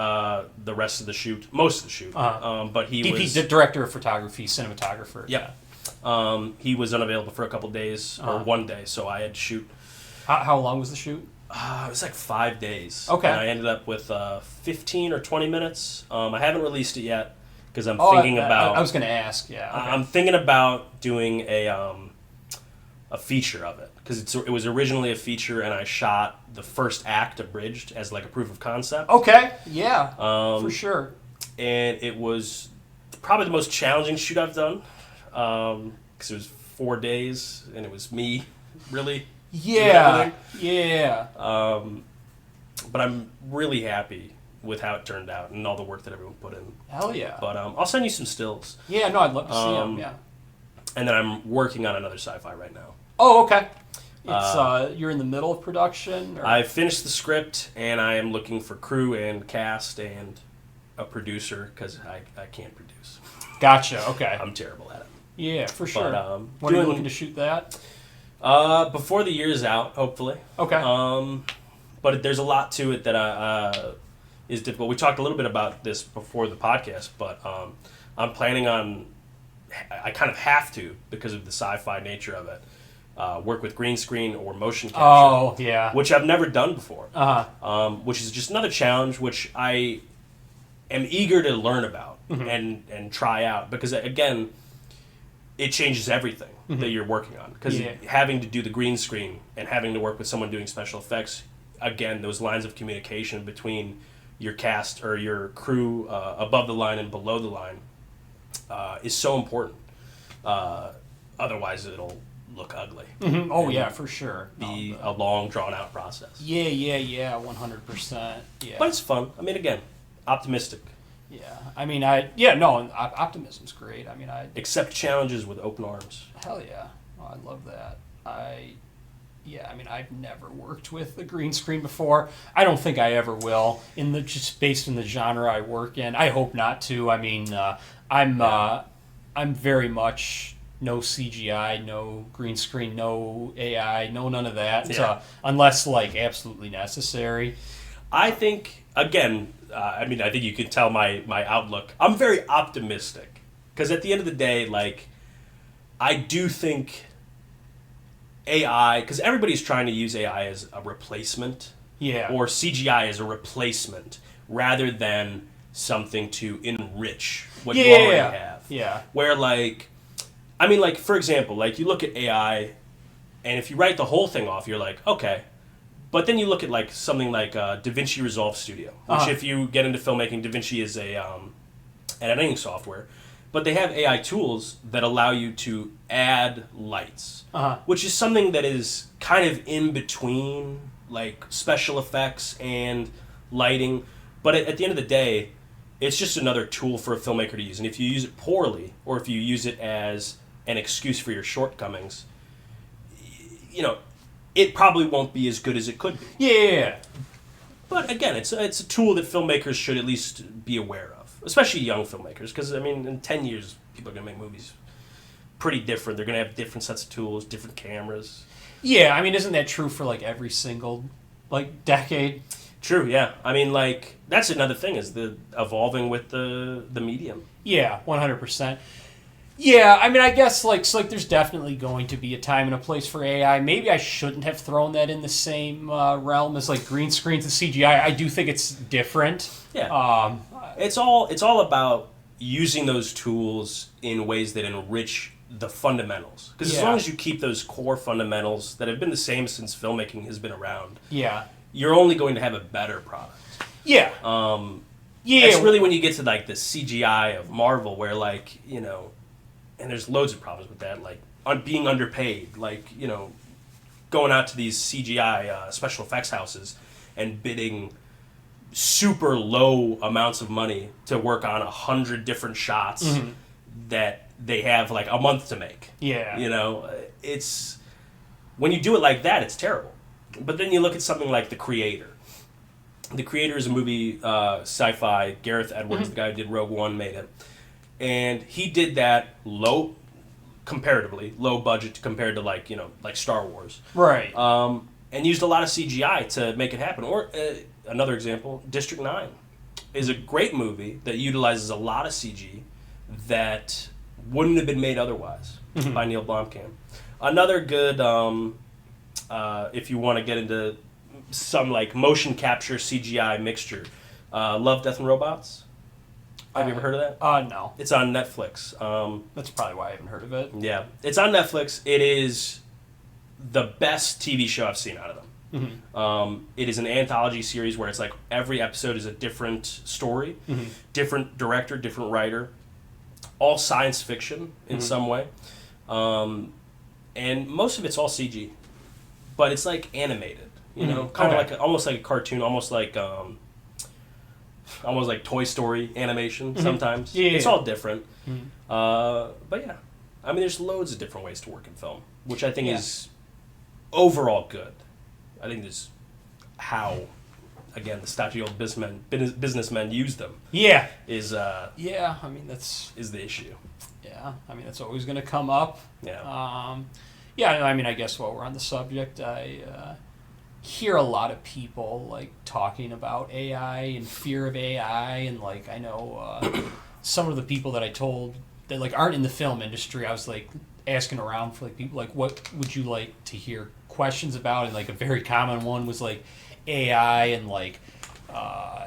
S2: the rest of the shoot, most of the shoot. But he was
S1: the director of photography, cinematographer.
S2: Yep. He was unavailable for a couple days or one day, so I had to shoot.
S1: How long was the shoot?
S2: It was like 5 days.
S1: Okay.
S2: And I ended up with 15 or 20 minutes. I haven't released it yet because I'm thinking about.
S1: I was going to ask. Yeah. Okay.
S2: I'm thinking about doing a feature of it, because it was originally a feature, and I shot the first act abridged as like a proof of concept.
S1: Okay. Yeah. For sure.
S2: And it was probably the most challenging shoot I've done, because it was 4 days and it was me, really.
S1: Yeah. Yeah.
S2: But I'm really happy with how it turned out and all the work that everyone put in.
S1: Hell yeah.
S2: But I'll send you some stills.
S1: Yeah, no, I'd love to see them, yeah.
S2: And then I'm working on another sci-fi right now.
S1: Oh, okay. It's you're in the middle of production? Or?
S2: I finished the script, and I am looking for crew and cast and a producer, because I can't produce.
S1: Gotcha, okay.
S2: I'm terrible at it.
S1: Yeah, for sure.
S2: But,
S1: when are you looking to shoot that?
S2: Before the year is out, hopefully.
S1: Okay.
S2: But there's a lot to it that is difficult. We talked a little bit about this before the podcast, but I'm planning on. I kind of have to, because of the sci-fi nature of it, work with green screen or motion capture.
S1: Oh, yeah.
S2: Which I've never done before. Which is just another challenge, which I am eager to learn about and try out, because again, it changes everything that you're working on. Because having to do the green screen and having to work with someone doing special effects, again, those lines of communication between your cast or your crew above the line and below the line is so important. Otherwise, it'll look ugly.
S1: Mm-hmm. Oh, yeah, for sure.
S2: Be a long, drawn-out process.
S1: Yeah, 100%. Yeah.
S2: But it's fun. I mean, again, optimistic.
S1: Yeah, I mean, optimism's great. I mean,
S2: accept challenges with open arms.
S1: Hell yeah. Oh, I love that. I've never worked with a green screen before. I don't think I ever will. Just based in the genre I work in, I hope not to. I mean, I'm very much no CGI, no green screen, no AI, no none of that, unless like absolutely necessary.
S2: I think again. I think you can tell my outlook. I'm very optimistic because at the end of the day, like, I do think AI, because everybody's trying to use AI as a replacement, or CGI as a replacement rather than something to enrich what you already have.
S1: Yeah.
S2: Where for example, like you look at AI, and if you write the whole thing off, you're like, okay. But then you look at like something like DaVinci Resolve Studio, which if you get into filmmaking, DaVinci is an editing software, but they have AI tools that allow you to add lights, which is something that is kind of in between like special effects and lighting. But at the end of the day, it's just another tool for a filmmaker to use. And if you use it poorly, or if you use it as an excuse for your shortcomings, it probably won't be as good as it could be.
S1: Yeah.
S2: But again, it's a tool that filmmakers should at least be aware of, especially young filmmakers, because, in 10 years, people are going to make movies pretty different. They're going to have different sets of tools, different cameras.
S1: Yeah, isn't that true for, like, every single, like, decade?
S2: True, yeah. That's another thing, is the evolving with the medium.
S1: Yeah, 100%. Yeah, I guess there's definitely going to be a time and a place for AI. Maybe I shouldn't have thrown that in the same realm as like green screens and CGI. I do think it's different.
S2: Yeah. It's all about using those tools in ways that enrich the fundamentals. Because as long as you keep those core fundamentals that have been the same since filmmaking has been around, you're only going to have a better product.
S1: Yeah.
S2: It's really when you get to like the CGI of Marvel, where and there's loads of problems with that, like being underpaid, going out to these CGI special effects houses and bidding super low amounts of money to work on 100 different shots that they have like a month to make.
S1: Yeah.
S2: It's when you do it like that, it's terrible. But then you look at something like The Creator. The Creator is a movie, sci-fi. Gareth Edwards, the guy who did Rogue One, made it. And he did that comparatively low budget compared to like Star Wars,
S1: right?
S2: And used a lot of CGI to make it happen. Or another example, District 9 is a great movie that utilizes a lot of CG that wouldn't have been made otherwise by Neil Blomkamp. Another good, if you want to get into some like motion capture CGI mixture, Love, Death and Robots. Have you ever heard of that?
S1: No.
S2: It's on Netflix.
S1: That's probably why I haven't heard of it.
S2: Yeah. It's on Netflix. It is the best TV show I've seen out of them. It is an anthology series where it's like every episode is a different story, different director, different writer, all science fiction in some way. And most of it's all CG. But it's like animated, kind of like almost like a cartoon, almost like Toy Story animation sometimes. Yeah, it's all different. But yeah, there's loads of different ways to work in film, which I think is overall good. I think this how, again, the stodgy old businessmen use them.
S1: Yeah.
S2: Is is the issue.
S1: Yeah, that's always going to come up.
S2: Yeah.
S1: I guess while we're on the subject, I hear a lot of people like talking about AI and fear of AI, and like I know some of the people that I told that like aren't in the film industry, I was like asking around for like people like what would you like to hear questions about, and like a very common one was like AI and like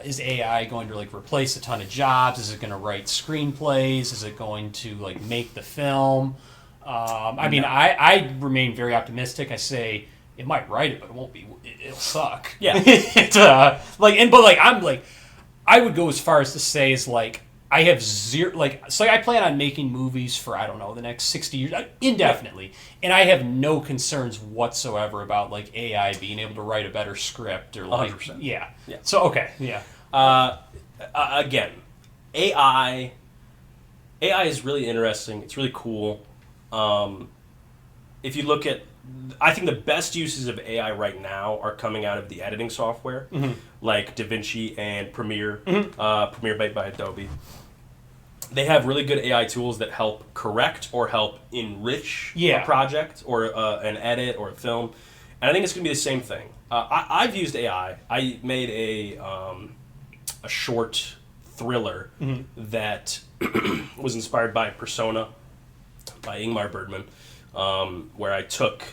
S1: is AI going to like replace a ton of jobs? Is it going to write screenplays? Is it going to like make the film? I mean, I remain very optimistic. I say it might write it, but it won't be. It'll suck.
S2: Yeah.
S1: I would go as far as to say is like I have zero so I plan on making movies for I don't know the next 60 years indefinitely, and I have no concerns whatsoever about like AI being able to write a better script or like
S2: 100%.
S1: Yeah.
S2: Yeah.
S1: So okay. Yeah.
S2: Again, AI is really interesting. It's really cool. If you look at, I think the best uses of AI right now are coming out of the editing software, like DaVinci and Premiere, Premiere by Adobe. They have really good AI tools that help correct or help enrich a project or an edit or a film. And I think it's going to be the same thing. I've used AI. I made a short thriller that was inspired by Persona by Ingmar Bergman, where I took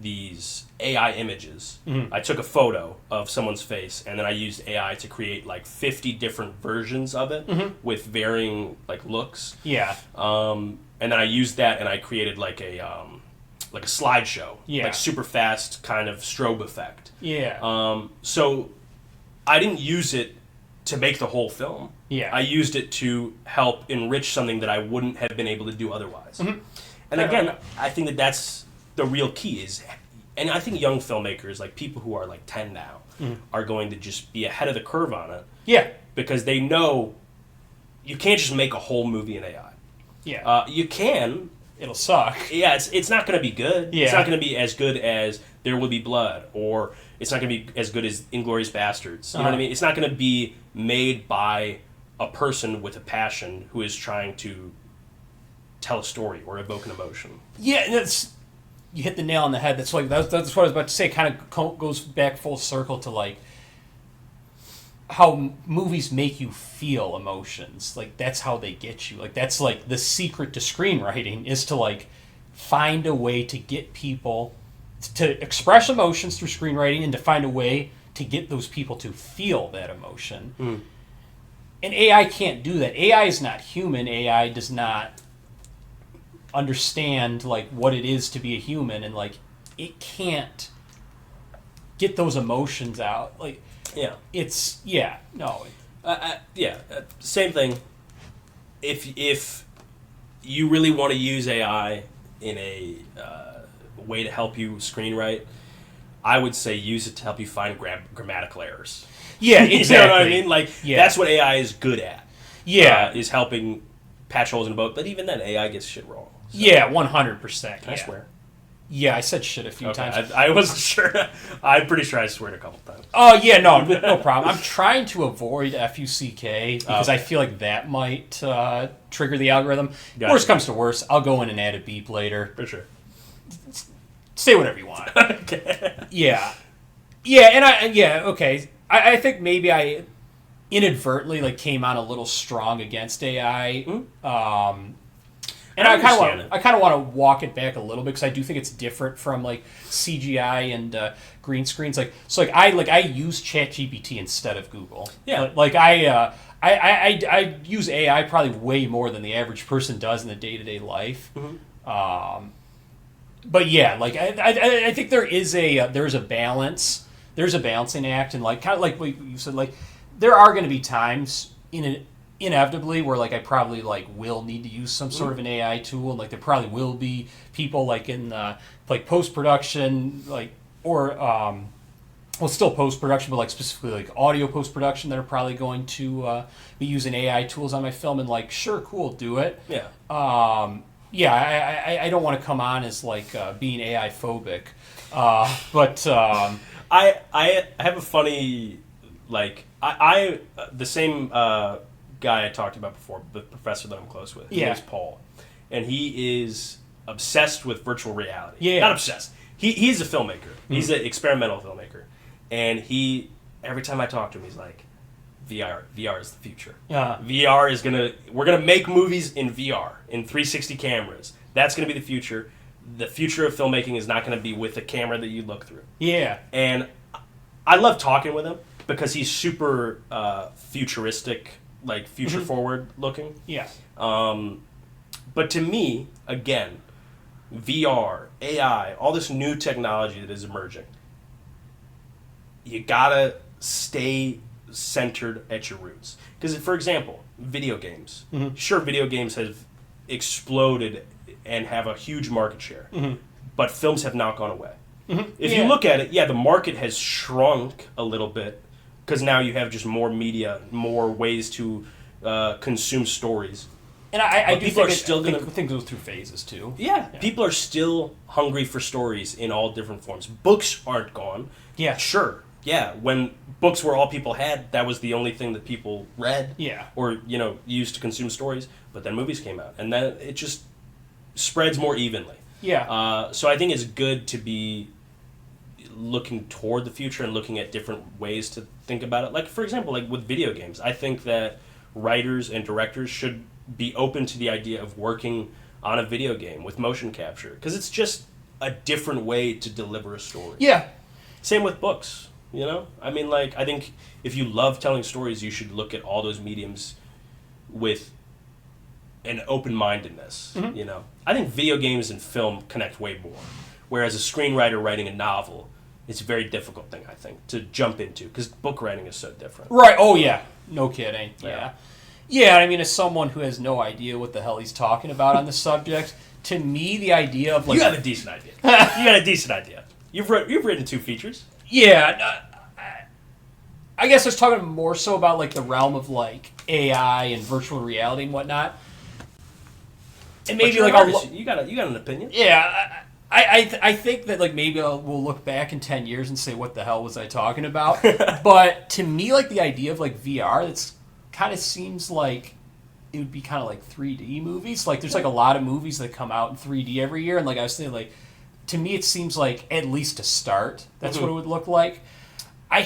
S2: these AI images. I took a photo of someone's face, and then I used AI to create like 50 different versions of it with varying like looks.
S1: Yeah.
S2: And then I used that, and I created like a slideshow, like super fast kind of strobe effect.
S1: Yeah.
S2: So I didn't use it to make the whole film.
S1: Yeah.
S2: I used it to help enrich something that I wouldn't have been able to do otherwise. And again, I think that's the real key is, and I think young filmmakers, like people who are like 10 now, are going to just be ahead of the curve on it.
S1: Yeah.
S2: Because they know you can't just make a whole movie in AI.
S1: Yeah.
S2: You can.
S1: It'll suck.
S2: Yeah, it's not going to be good.
S1: Yeah.
S2: It's not going to be as good as There Will Be Blood, or it's not going to be as good as Inglourious Bastards. You know what I mean? It's not going to be made by a person with a passion who is trying to tell a story or evoke an emotion.
S1: Yeah, and you hit the nail on the head. That's what I was about to say. It kind of goes back full circle to like how movies make you feel emotions. Like that's how they get you. Like that's like the secret to screenwriting is to like find a way to get people to express emotions through screenwriting and to find a way to get those people to feel that emotion. And AI can't do that. AI is not human. AI does not understand like what it is to be a human, and like it can't get those emotions out. Like
S2: same thing. If you really want to use AI in a way to help you screenwrite, I would say use it to help you find grammatical errors.
S1: Yeah, exactly.
S2: You know what I mean? Like that's what AI is good at.
S1: Yeah,
S2: is helping patch holes in a boat. But even then, AI gets shit wrong. So.
S1: Yeah, 100%.
S2: Can I swear?
S1: Yeah, I said shit a few times.
S2: I wasn't sure. I'm pretty sure I swear a couple times.
S1: Oh, yeah, no problem. I'm trying to avoid FUCK because I feel like that might trigger the algorithm.
S2: Gotcha.
S1: Worst comes to worst, I'll go in and add a beep later.
S2: For sure.
S1: Say whatever you want.
S2: Okay.
S1: Yeah. Yeah, okay. I think maybe I inadvertently like came on a little strong against AI. And I kind of want to walk it back a little bit because I do think it's different from like CGI and green screens. Like I use ChatGPT instead of Google.
S2: Yeah.
S1: I use AI probably way more than the average person does in the day-to-day life. But yeah, like I think there is a balance. There's a balancing act, and like kind of like what you said, like there are going to be times inevitably where like I probably like will need to use some sort of an AI tool, and like there probably will be people like in like post-production, like or still post-production, but like specifically like audio post-production that are probably going to be using AI tools on my film, and like sure, cool, do it. I don't want to come on as like being AI phobic, but
S2: I have a funny like I the same guy I talked about before, the professor that I'm close with. His name's Paul, and he is obsessed with virtual reality.
S1: Yeah,
S2: not obsessed. He's a filmmaker. He's an experimental filmmaker, and every time I talk to him, he's like, VR is the future. VR is we're gonna make movies in VR in 360 cameras. That's gonna be the future. The future of filmmaking is not gonna be with a camera that you look through.
S1: Yeah,
S2: and I love talking with him because he's super futuristic, like future forward looking.
S1: Yeah.
S2: But to me, again, VR, AI, all this new technology that is emerging, you gotta stay centered at your roots. Because, for example, video games. Mm-hmm. Sure, video games have exploded and have a huge market share, but films have not gone away. Mm-hmm. If you look at it, the market has shrunk a little bit because now you have just more media, more ways to consume stories.
S1: And I do think things go through phases too.
S2: Yeah, people are still hungry for stories in all different forms. Books aren't gone.
S1: Yeah,
S2: sure. Yeah, when books were all people had, that was the only thing that people read.
S1: Yeah,
S2: or used to consume stories. But then movies came out, and then it just spreads more evenly.
S1: Yeah.
S2: So I think it's good to be looking toward the future and looking at different ways to think about it. Like, for example, like with video games, I think that writers and directors should be open to the idea of working on a video game with motion capture, because it's just a different way to deliver a story.
S1: Yeah.
S2: Same with books, I mean, like, I think if you love telling stories, you should look at all those mediums with an open-mindedness, I think video games and film connect way more, whereas a screenwriter writing a novel, it's a very difficult thing, I think, to jump into, because book writing is so different.
S1: Right, oh yeah, no kidding, yeah. Yeah, I mean, as someone who has no idea what the hell he's talking about on the subject, to me, the idea of, like...
S2: You have a decent idea. You got a decent idea. You've written 2 features.
S1: Yeah, I guess I was talking more so about, like, the realm of, like, AI and virtual reality and whatnot. And maybe, like,
S2: you got an opinion.
S1: Yeah, I think that, like, maybe we'll look back in 10 years and say, what the hell was I talking about? But to me, like, the idea of, like, VR, that's kind of seems like it would be kind of like 3D movies. Like, there's, like, a lot of movies that come out in 3D every year. And, like, I was saying, like, to me, it seems like, at least to start, that's what it would look like. And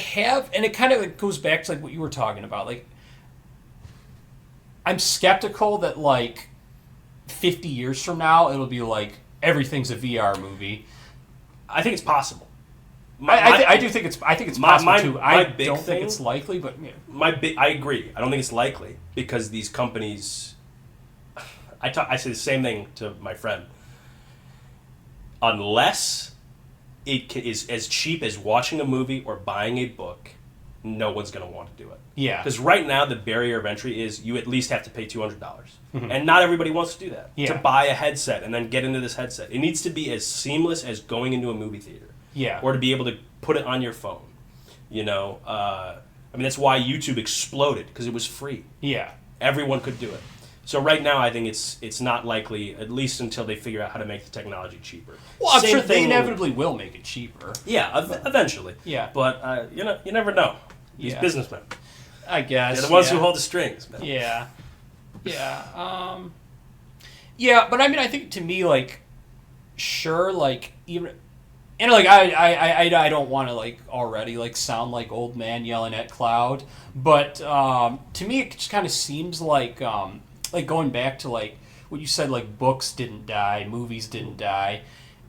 S1: it kind of goes back to, like, what you were talking about. Like, I'm skeptical that, like, 50 years from now, it'll be like, everything's a VR movie.
S2: I think it's possible.
S1: I think it's possible, too. I don't think it's likely, but... Yeah.
S2: I agree. I don't think it's likely, because these companies... I say the same thing to my friend. Unless it is as cheap as watching a movie or buying a book, no one's going to want to do it.
S1: Yeah.
S2: Because right now, the barrier of entry is you at least have to pay $200. Mm-hmm. And not everybody wants to do that. Yeah. To buy a headset and then get into this headset. It needs to be as seamless as going into a movie theater.
S1: Yeah.
S2: Or to be able to put it on your phone. I mean, that's why YouTube exploded, because it was free.
S1: Yeah.
S2: Everyone could do it. So right now, I think it's not likely, at least until they figure out how to make the technology cheaper.
S1: Well, I'm sure they inevitably will make it cheaper.
S2: Yeah, eventually.
S1: Yeah.
S2: But, you never know. These businessmen.
S1: I guess.
S2: They're the ones who hold the strings, man.
S1: Yeah. Yeah. Yeah, but I mean, I think to me, like, sure, like, even... And, like, I don't want to, like, already, like, sound like old man yelling at cloud. But to me, it just kind of seems like going back to, like, what you said, like, books didn't die, movies didn't die.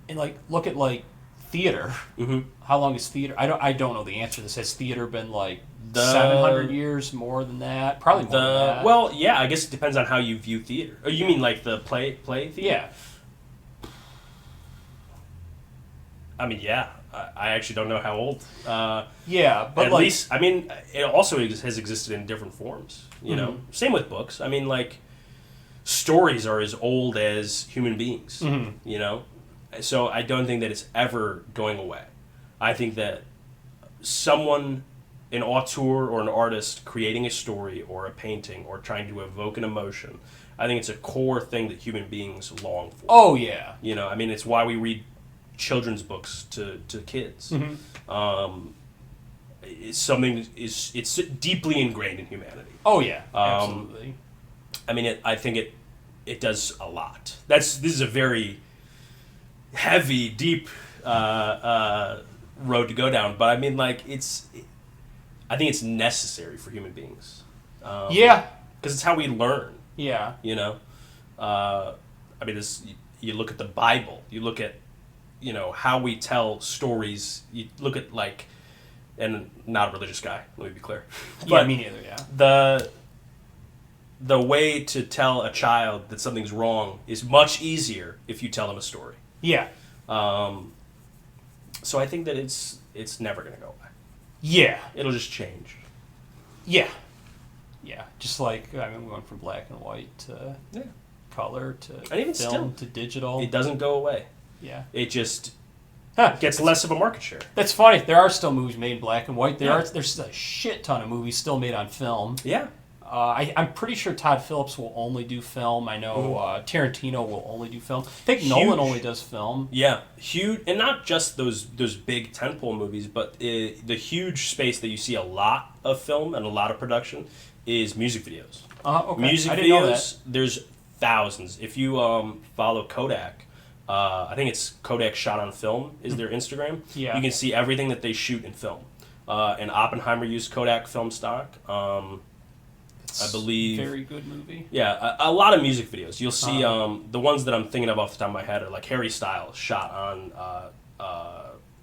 S1: And, like, look at, like, theater. Mm-hmm. How long is theater? I don't know the answer to this. Has theater been, like, 700 years, more than that? Probably more than that.
S2: Well, yeah, I guess it depends on how you view theater. Oh, you mean, like, the play theater?
S1: Yeah.
S2: I mean, yeah. I actually don't know how old.
S1: Yeah, but
S2: at least, I mean, it also has existed in different forms. You know, same with books. I mean, like, stories are as old as human beings. Mm-hmm. You know, so I don't think that it's ever going away. I think that someone, an auteur or an artist, creating a story or a painting or trying to evoke an emotion, I think it's a core thing that human beings long for.
S1: Oh yeah.
S2: You know, I mean, it's why we read children's books to kids. Mm-hmm. It's deeply ingrained in humanity.
S1: Oh yeah, absolutely.
S2: I mean, I think it does a lot. This is a very heavy, deep road to go down. But I mean, like, I think it's necessary for human beings.
S1: Yeah,
S2: because it's how we learn.
S1: Yeah,
S2: you know. I mean, you look at the Bible. You look at how we tell stories. You look at, like, and not a religious guy, let me be clear.
S1: But yeah, me neither, yeah.
S2: The way to tell a child that something's wrong is much easier if you tell them a story.
S1: Yeah.
S2: So I think that it's never going to go away.
S1: Yeah.
S2: It'll just change.
S1: Yeah. Yeah. Just like, I mean, we went from black and white to color to
S2: and even
S1: film
S2: still,
S1: to digital.
S2: It doesn't go away.
S1: Yeah.
S2: It just gets less of a market share.
S1: That's funny. There are still movies made in black and white. There's a shit ton of movies still made on film.
S2: Yeah.
S1: I'm pretty sure Todd Phillips will only do film. I know Tarantino will only do film. I think Nolan only does film.
S2: Yeah, huge, and not just those big tentpole movies, but the huge space that you see a lot of film and a lot of production is music videos.
S1: Okay.
S2: Music
S1: I didn't know
S2: videos,
S1: that.
S2: there's thousands. If you follow Kodak, I think it's Kodak Shot on Film is their Instagram.
S1: Yeah.
S2: You can see everything that they shoot in film. And Oppenheimer used Kodak film stock. I believe
S1: very good movie.
S2: Yeah, a lot of music videos. You'll see the ones that I'm thinking of off the top of my head are like Harry Styles shot on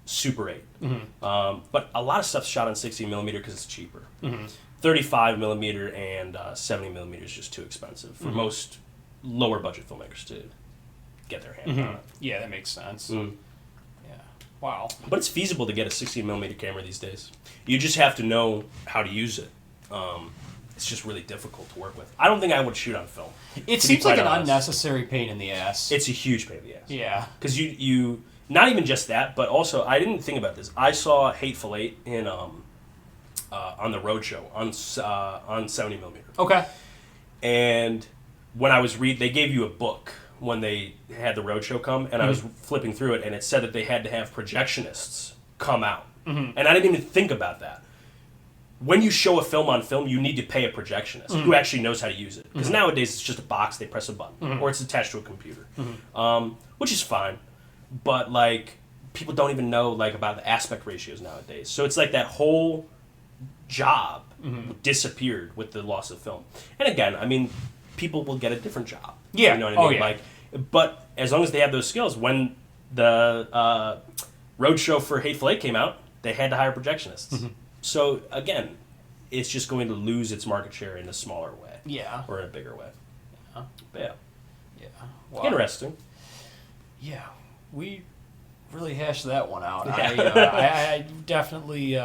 S2: Super 8.
S1: Mm-hmm.
S2: But a lot of stuff's shot on 16mm because it's cheaper.
S1: Mm-hmm.
S2: 35mm and 70mm is just too expensive for most lower budget filmmakers to get their hands on it.
S1: Yeah, that makes sense.
S2: Mm.
S1: Yeah. Wow.
S2: But it's feasible to get a 16mm camera these days. You just have to know how to use it. It's just really difficult to work with. I don't think I would shoot on film.
S1: It seems like an unnecessary pain in the ass.
S2: It's a huge pain in the ass.
S1: Yeah.
S2: Because you not even just that, but also I didn't think about this. I saw Hateful Eight in on the Roadshow on 70mm.
S1: Okay.
S2: And when I was they gave you a book when they had the Roadshow come, and I was flipping through it, and it said that they had to have projectionists come out, and I didn't even think about that. When you show a film on film, you need to pay a projectionist who actually knows how to use it. Because nowadays it's just a box, they press a button, or it's attached to a computer, which is fine. But like people don't even know like about the aspect ratios nowadays. So it's like that whole job disappeared with the loss of film. And again, I mean, people will get a different job.
S1: Yeah.
S2: You know what I mean?
S1: Oh, yeah.
S2: Like, but as long as they have those skills, when the Roadshow for Hateful Eight came out, they had to hire projectionists. So again, it's just going to lose its market share in a smaller way.
S1: Yeah.
S2: Or in a bigger way.
S1: Yeah.
S2: But yeah.
S1: Yeah. Wow.
S2: Interesting.
S1: Yeah. We really hashed that one out.
S2: Yeah.
S1: I definitely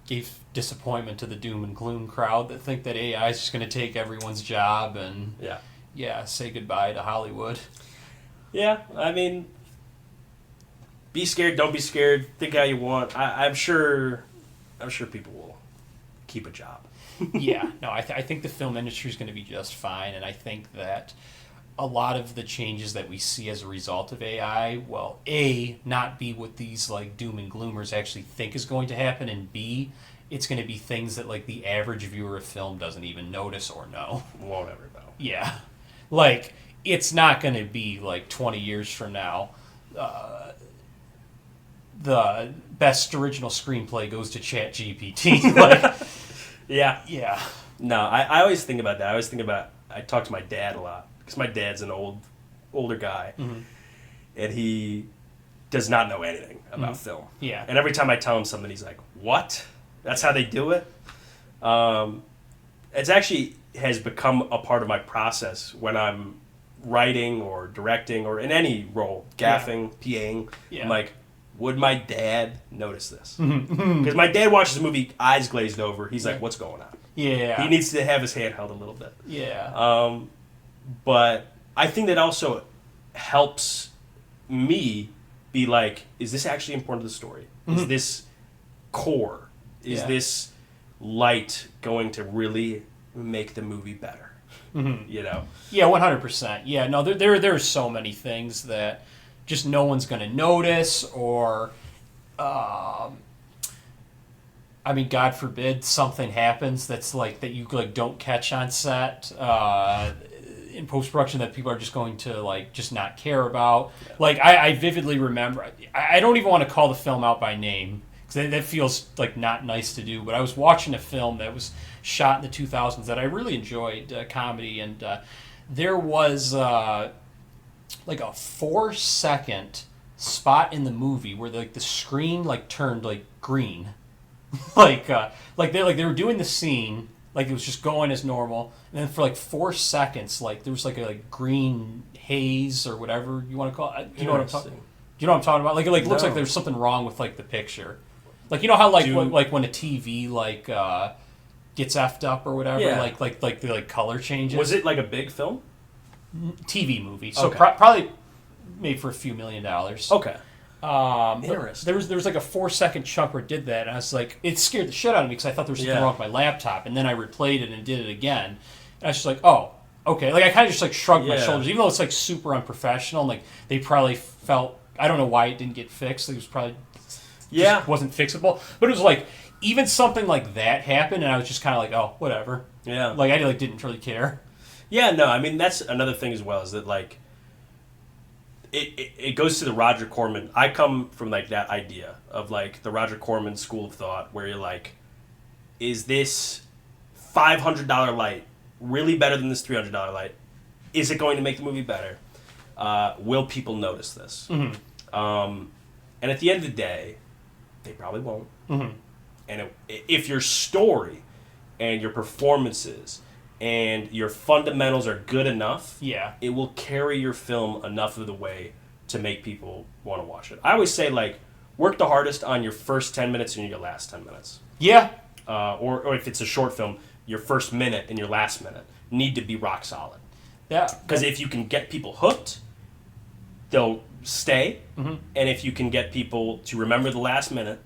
S1: gave disappointment to the doom and gloom crowd that think that AI is just going to take everyone's job and say goodbye to Hollywood.
S2: Yeah, I mean, be scared, don't be scared, think how you want. I'm sure people will keep a job.
S1: Yeah, no, I think the film industry is going to be just fine, and I think that a lot of the changes that we see as a result of AI will, A, not be what these like doom and gloomers actually think is going to happen, and B, it's going to be things that like the average viewer of film doesn't even notice or know.
S2: Won't ever know.
S1: Yeah. Like, it's not going to be like 20 years from now, the best original screenplay goes to ChatGPT. Like,
S2: yeah.
S1: Yeah.
S2: No, I always think about that. I talk to my dad a lot, because my dad's an older guy, and he does not know anything about film.
S1: Yeah.
S2: And every time I tell him something, he's like, "What? That's how they do it?" It's actually has become a part of my process when I'm writing or directing or in any role, gaffing, PAing.
S1: Yeah.
S2: I'm like, would my dad notice this? Because my dad watches the movie, eyes glazed over. He's like, what's going on?
S1: Yeah.
S2: He needs to have his hand held a little bit.
S1: Yeah.
S2: But I think that also helps me be like, is this actually important to the story? Is this core? Is this light going to really make the movie better? You know?
S1: Yeah, 100%. Yeah, no, there are so many things that just no one's going to notice, or, I mean, God forbid something happens that's like, that you like don't catch on set, in post-production, that people are just going to like just not care about. Yeah. Like, I vividly remember, I don't even want to call the film out by name, because that feels like not nice to do, but I was watching a film that was shot in the 2000s that I really enjoyed, comedy, and there was like a 4-second spot in the movie where the screen like turned like green, like they were doing the scene, Like, it was just going as normal. And then for, like, 4 seconds, like, there was, like, a green haze or whatever you want to call it. Do you know what I'm talking? Do you know what I'm talking about? Like, it looks like there's something wrong with, like, the picture. Like, you know how, like, when a TV, like, gets effed up or whatever?
S2: Yeah.
S1: Like the, like, color changes.
S2: Was it, like, a big film?
S1: TV movie. So
S2: Okay.
S1: probably made for a few $1 million.
S2: Okay.
S1: Interesting. There was like a 4-second chunk where it did that, and I was like, it scared the shit out of me because I thought there was something wrong with my laptop, and then I replayed it and did it again, and I was just like, oh, okay. Like, I kind of just like shrugged my shoulders, even though it's like super unprofessional, and like they probably felt, I don't know why it didn't get fixed. It was probably just wasn't fixable, but it was like even something like that happened, and I was just kind of like, oh, whatever.
S2: Yeah.
S1: Like, I like didn't really care.
S2: Yeah, no, I mean, that's another thing as well, is that, like, it goes to the Roger Corman. I come from, like, that idea of, like, the Roger Corman school of thought, where you're like, is this $500 light really better than this $300 light? Is it going to make the movie better? Will people notice this?
S1: Mm-hmm.
S2: And at the end of the day, they probably won't.
S1: Mm-hmm.
S2: And if your story and your performances and your fundamentals are good enough, it will carry your film enough of the way to make people want to watch it. I always say, like, work the hardest on your first 10 minutes and your last 10 minutes.
S1: Yeah.
S2: Or if it's a short film, your first minute and your last minute need to be rock solid.
S1: Yeah.
S2: Because if you can get people hooked, they'll stay.
S1: Mm-hmm.
S2: And if you can get people to remember the last minute,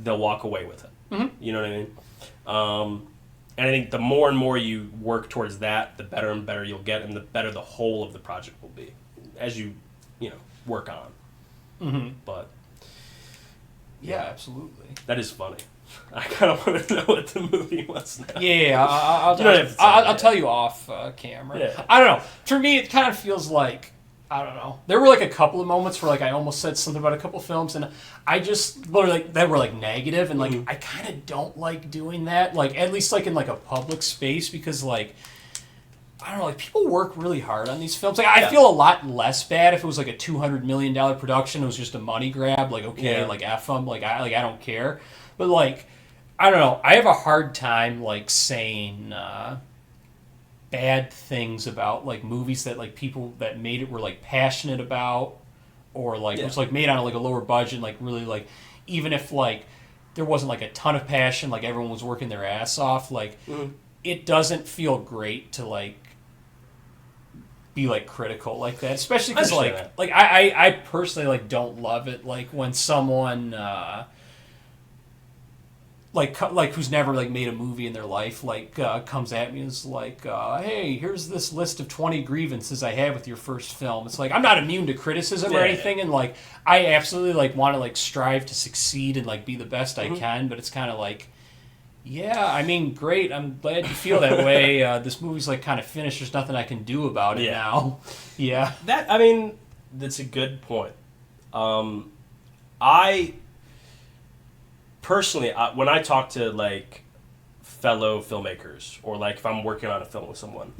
S2: they'll walk away with it.
S1: Mm-hmm.
S2: You know what I mean? And I think the more and more you work towards that, the better and better you'll get, and the better the whole of the project will be as you work on.
S1: Mm-hmm.
S2: But
S1: yeah, absolutely.
S2: That is funny. I kind of want to know what the movie was now.
S1: Yeah, I'll tell you off camera.
S2: Yeah.
S1: I don't know. For me, it kind of feels like, I don't know. There were like a couple of moments where like I almost said something about a couple films, and I just were like that were like negative, and like I kind of don't like doing that. Like, at least like in like a public space, because like, I don't know, like people work really hard on these films. Like, I feel a lot less bad if it was like a $200 million production. It was just a money grab. Like, okay, like F them. Like I don't care. But like, I don't know. I have a hard time like saying bad things about like movies that like people that made it were like passionate about, or like it was like made on like a lower budget. Like really like, even if like there wasn't like a ton of passion, like everyone was working their ass off. Like it doesn't feel great to like be like critical like that, especially because like I personally like don't love it like when someone like who's never like made a movie in their life like comes at me and is like, hey, here's this list of 20 grievances I have with your first film. It's like, I'm not immune to criticism or anything, and like I absolutely like want to like strive to succeed and like be the best I can, but it's kind of like, yeah, I mean, great, I'm glad you feel that way. This movie's like kind of finished. There's nothing I can do about it now. Yeah.
S2: I mean, that's a good point. I personally, when I talk to like fellow filmmakers, or like if I'm working on a film with someone,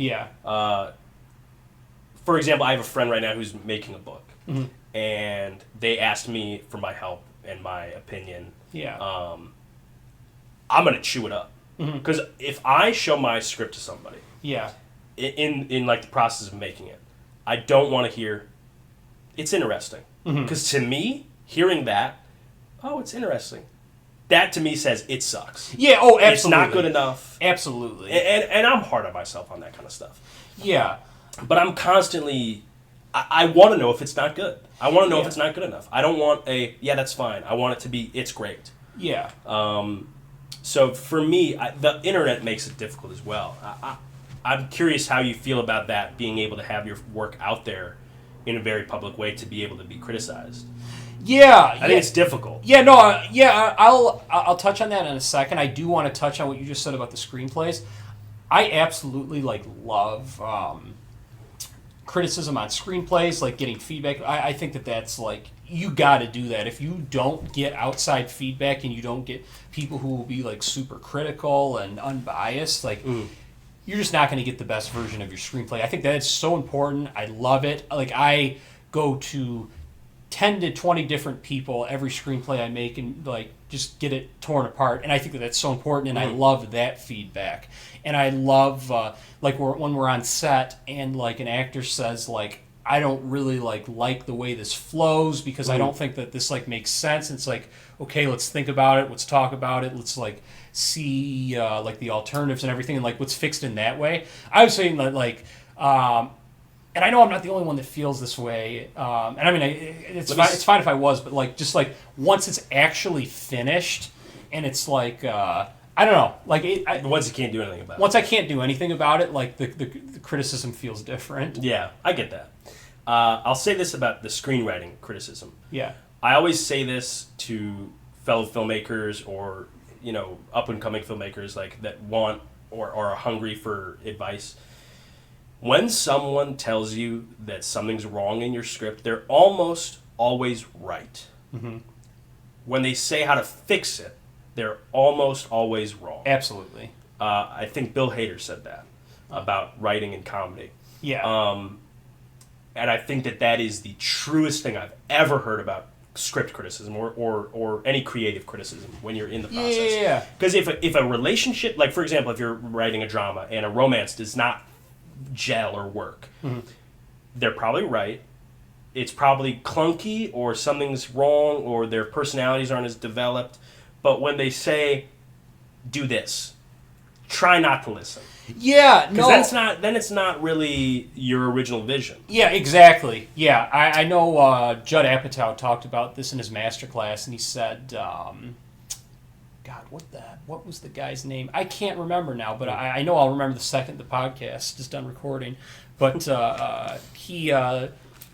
S2: for example, I have a friend right now who's making a book, and they asked me for my help and my opinion. I'm gonna chew it up, because if I show my script to somebody, in like the process of making it, I don't want to hear it's interesting, because to me, hearing that, oh, it's interesting, that to me says it sucks.
S1: Yeah, oh, absolutely.
S2: It's not good enough.
S1: Absolutely.
S2: And I'm hard on myself on that kind of stuff.
S1: Yeah.
S2: But I'm constantly, I want to know if it's not good. I want to know if it's not good enough. I don't want that's fine. I want it to be, it's great.
S1: Yeah.
S2: So for me, the internet makes it difficult as well. I'm curious how you feel about that, being able to have your work out there in a very public way to be able to be criticized.
S1: Yeah,
S2: I think it's difficult.
S1: Yeah, no, I'll touch on that in a second. I do want to touch on what you just said about the screenplays. I absolutely like love criticism on screenplays, like getting feedback. I think that's like, you got to do that. If you don't get outside feedback and you don't get people who will be like super critical and unbiased, like you're just not going to get the best version of your screenplay. I think that is so important. I love it. Like, I go to 10 to 20 different people every screenplay I make and like just get it torn apart. And I think that that's so important, and I love that feedback. And I love like when we're on set and like an actor says like, I don't really like the way this flows because I don't think that this like makes sense. And it's like, okay, let's think about it, let's talk about it, let's like see like the alternatives and everything, and like what's fixed in that way. I was saying that like and I know I'm not the only one that feels this way. And I mean, it's fine if I was, but like just like once it's actually finished, and it's like I don't know, like
S2: once you can't do anything about it.
S1: Once I can't do anything about it, like the criticism feels different.
S2: Yeah, I get that. I'll say this about the screenwriting criticism.
S1: Yeah,
S2: I always say this to fellow filmmakers or up and coming filmmakers like that want or are hungry for advice. When someone tells you that something's wrong in your script, they're almost always right.
S1: Mm-hmm.
S2: When they say how to fix it, they're almost always wrong.
S1: Absolutely.
S2: I think Bill Hader said that about writing and comedy.
S1: Yeah.
S2: And I think that is the truest thing I've ever heard about script criticism or any creative criticism when you're in the process.
S1: Yeah.
S2: Because if a relationship, like for example, if you're writing a drama and a romance does not gel or work, they're probably right. It's probably clunky or something's wrong or their personalities aren't as developed. But when they say, do this, try not to listen.
S1: Yeah, no.
S2: Because then it's not really your original vision.
S1: Yeah, exactly. Yeah, I know Judd Apatow talked about this in his masterclass, and he said, God, what was the guy's name? I can't remember now, but I know I'll remember the second the podcast is done recording. But he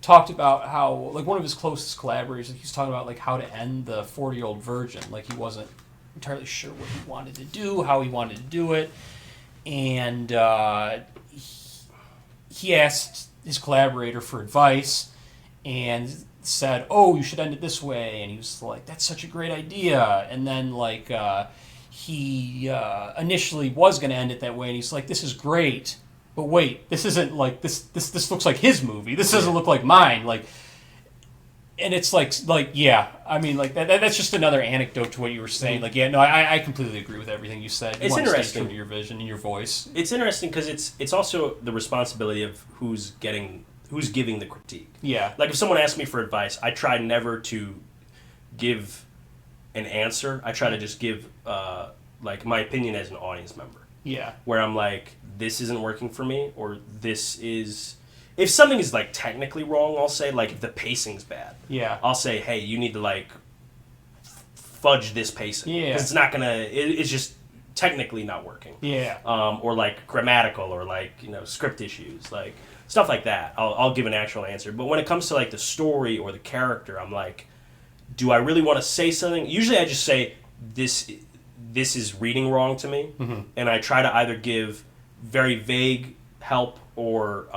S1: talked about how, like, one of his closest collaborators, he was talking about, like, how to end the 40-Year-Old Virgin. Like, he wasn't entirely sure what he wanted to do, how he wanted to do it. And he asked his collaborator for advice and said, oh, you should end it this way. And he was like, that's such a great idea. And then, like, he initially was going to end it that way. And he's like, this is great. But wait, this isn't like, this looks like his movie. This doesn't look like mine. Like, and it's like yeah, I mean, like that's just another anecdote to what you were saying. Like, yeah, no, I completely agree with everything you said.
S2: It's interesting. Stay true
S1: to your vision and your voice.
S2: It's interesting because it's also the responsibility of who's giving the critique.
S1: Yeah.
S2: Like if someone asks me for advice, I try never to give an answer. I try to just give like my opinion as an audience member.
S1: Yeah.
S2: Where I'm like, this isn't working for me, or this is. If something is, like, technically wrong, I'll say, like, if the pacing's bad.
S1: Yeah.
S2: I'll say, hey, you need to, like, fudge this pacing.
S1: Yeah.
S2: Because it's not going to... It's just technically not working.
S1: Yeah.
S2: Or, like, grammatical or, like, script issues. Like, stuff like that. I'll give an actual answer. But when it comes to, like, the story or the character, I'm like, do I really want to say something? Usually I just say, this is reading wrong to me. Mm-hmm. And I try to either give very vague help or...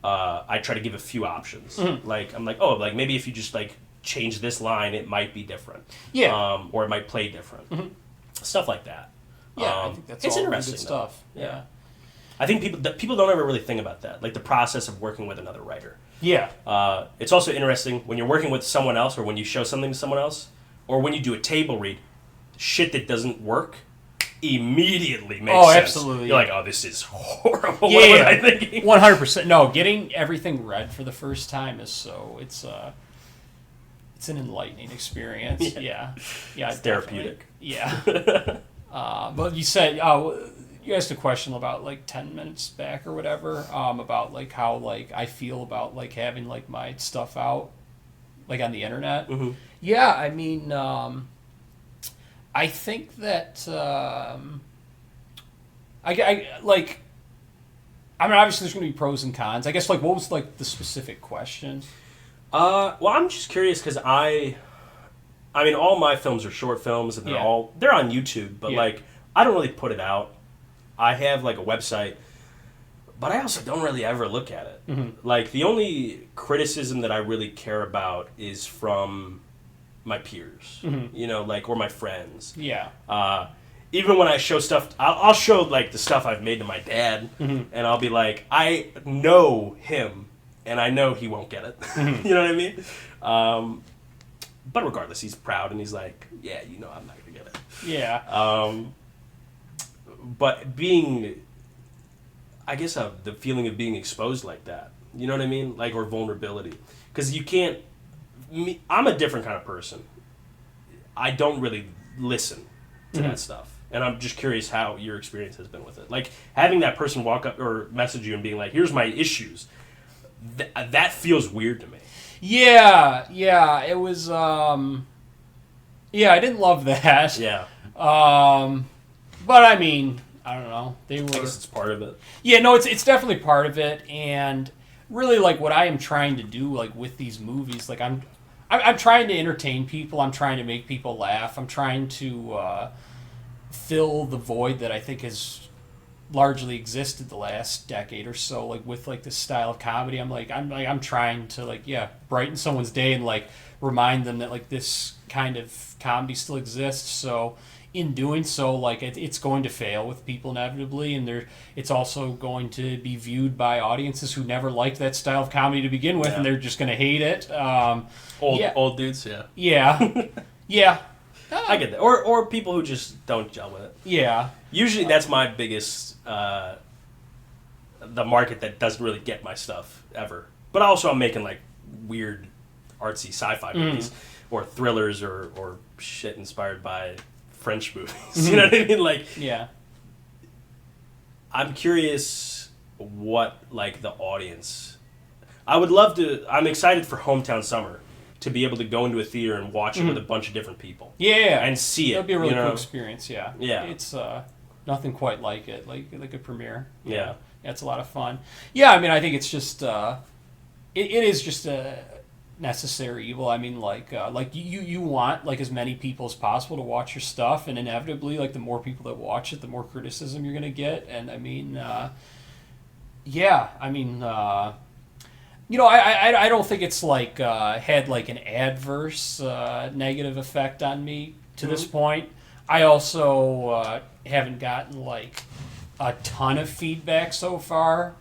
S2: I try to give a few options. Mm-hmm. Like I'm like, oh, like maybe if you just like change this line, it might be different.
S1: Yeah.
S2: Or it might play different. Mm-hmm. Stuff like that.
S1: Yeah, I think that's all interesting good stuff. Yeah.
S2: I think people don't ever really think about that, like the process of working with another writer.
S1: Yeah.
S2: It's also interesting when you're working with someone else, or when you show something to someone else, or when you do a table read, shit that doesn't work immediately makes sense.
S1: Absolutely.
S2: You're like, oh, this is horrible.
S1: Yeah,
S2: what was I thinking?
S1: 100%. No, getting everything read for the first time is it's an enlightening experience. Yeah.
S2: It's therapeutic.
S1: Yeah. But you said you asked a question about like 10 minutes back or whatever about like how like I feel about like having like my stuff out like on the internet. Mm-hmm. Yeah, I mean. I think that I mean, obviously there's going to be pros and cons. I guess, like, what was, like, the specific question?
S2: Well, I'm just curious because I mean, all my films are short films, and they're on YouTube, but, like, I don't really put it out. I have, like, a website, but I also don't really ever look at it. Mm-hmm. Like, the only criticism that I really care about is from my peers, mm-hmm. Like, or my friends.
S1: Yeah.
S2: Even when I show stuff, I'll show, like, the stuff I've made to my dad, mm-hmm. and I'll be like, I know him, and I know he won't get it. You know what I mean? But regardless, he's proud, and he's like, yeah, I'm not going to get it.
S1: Yeah.
S2: But being, I guess, the feeling of being exposed like that, you know what I mean? Like, or vulnerability. Because you can't, I'm a different kind of person. I don't really listen to that stuff. And I'm just curious how your experience has been with it. Like, having that person walk up or message you and being like, here's my issues, that feels weird to me.
S1: Yeah, it was, I didn't love that.
S2: Yeah.
S1: But I mean, I don't know. I
S2: guess it's part of it.
S1: Yeah, no, it's definitely part of it, and really, like, what I am trying to do, like, with these movies, like, I'm trying to entertain people. I'm trying to make people laugh. I'm trying to fill the void that I think has largely existed the last decade or so, like with like this style of comedy. I'm trying to brighten someone's day and like remind them that like this kind of comedy still exists. So in doing so, like it's going to fail with people inevitably, and it's also going to be viewed by audiences who never liked that style of comedy to begin with, and they're just going to hate it.
S2: Old dudes,
S1: yeah.
S2: I get that. Or people who just don't gel with it.
S1: Yeah.
S2: Usually that's my biggest, the market that doesn't really get my stuff ever. But also I'm making like weird artsy sci-fi movies or thrillers or shit inspired by French movies. You know what I mean? Like,
S1: yeah.
S2: I'm curious what like the audience, I'm excited for Hometown Summer. To be able to go into a theater and watch it with a bunch of different people.
S1: Yeah.
S2: And see it.
S1: That'd be a really cool experience, yeah.
S2: Yeah.
S1: It's nothing quite like it, like a premiere.
S2: Yeah.
S1: It's a lot of fun. Yeah, I mean, I think it's just, it is just a necessary evil. I mean, like you want, like, as many people as possible to watch your stuff, and inevitably, like, the more people that watch it, the more criticism you're going to get. And, I mean, I don't think it's like had like an adverse negative effect on me to this point. I also haven't gotten like a ton of feedback so far.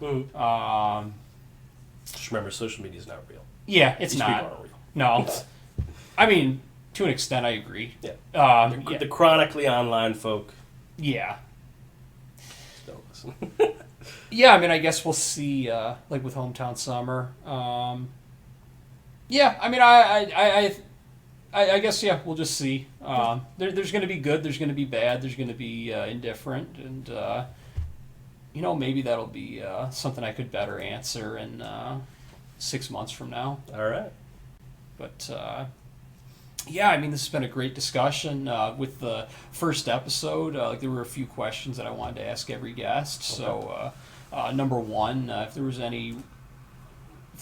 S2: Just remember, social media is not real.
S1: Yeah, it's
S2: These
S1: not.
S2: people aren't real.
S1: No, I mean, to an extent, I agree.
S2: Yeah. The chronically online folk.
S1: Yeah.
S2: Don't listen.
S1: Yeah, I mean, I guess we'll see, like with Hometown Summer. Yeah, I mean, I guess, yeah, we'll just see. There's going to be good, there's going to be bad, there's going to be indifferent, and, maybe that'll be something I could better answer in 6 months from now.
S2: All right.
S1: But, yeah, I mean, this has been a great discussion. With the first episode, there were a few questions that I wanted to ask every guest. Okay. So, number one, if there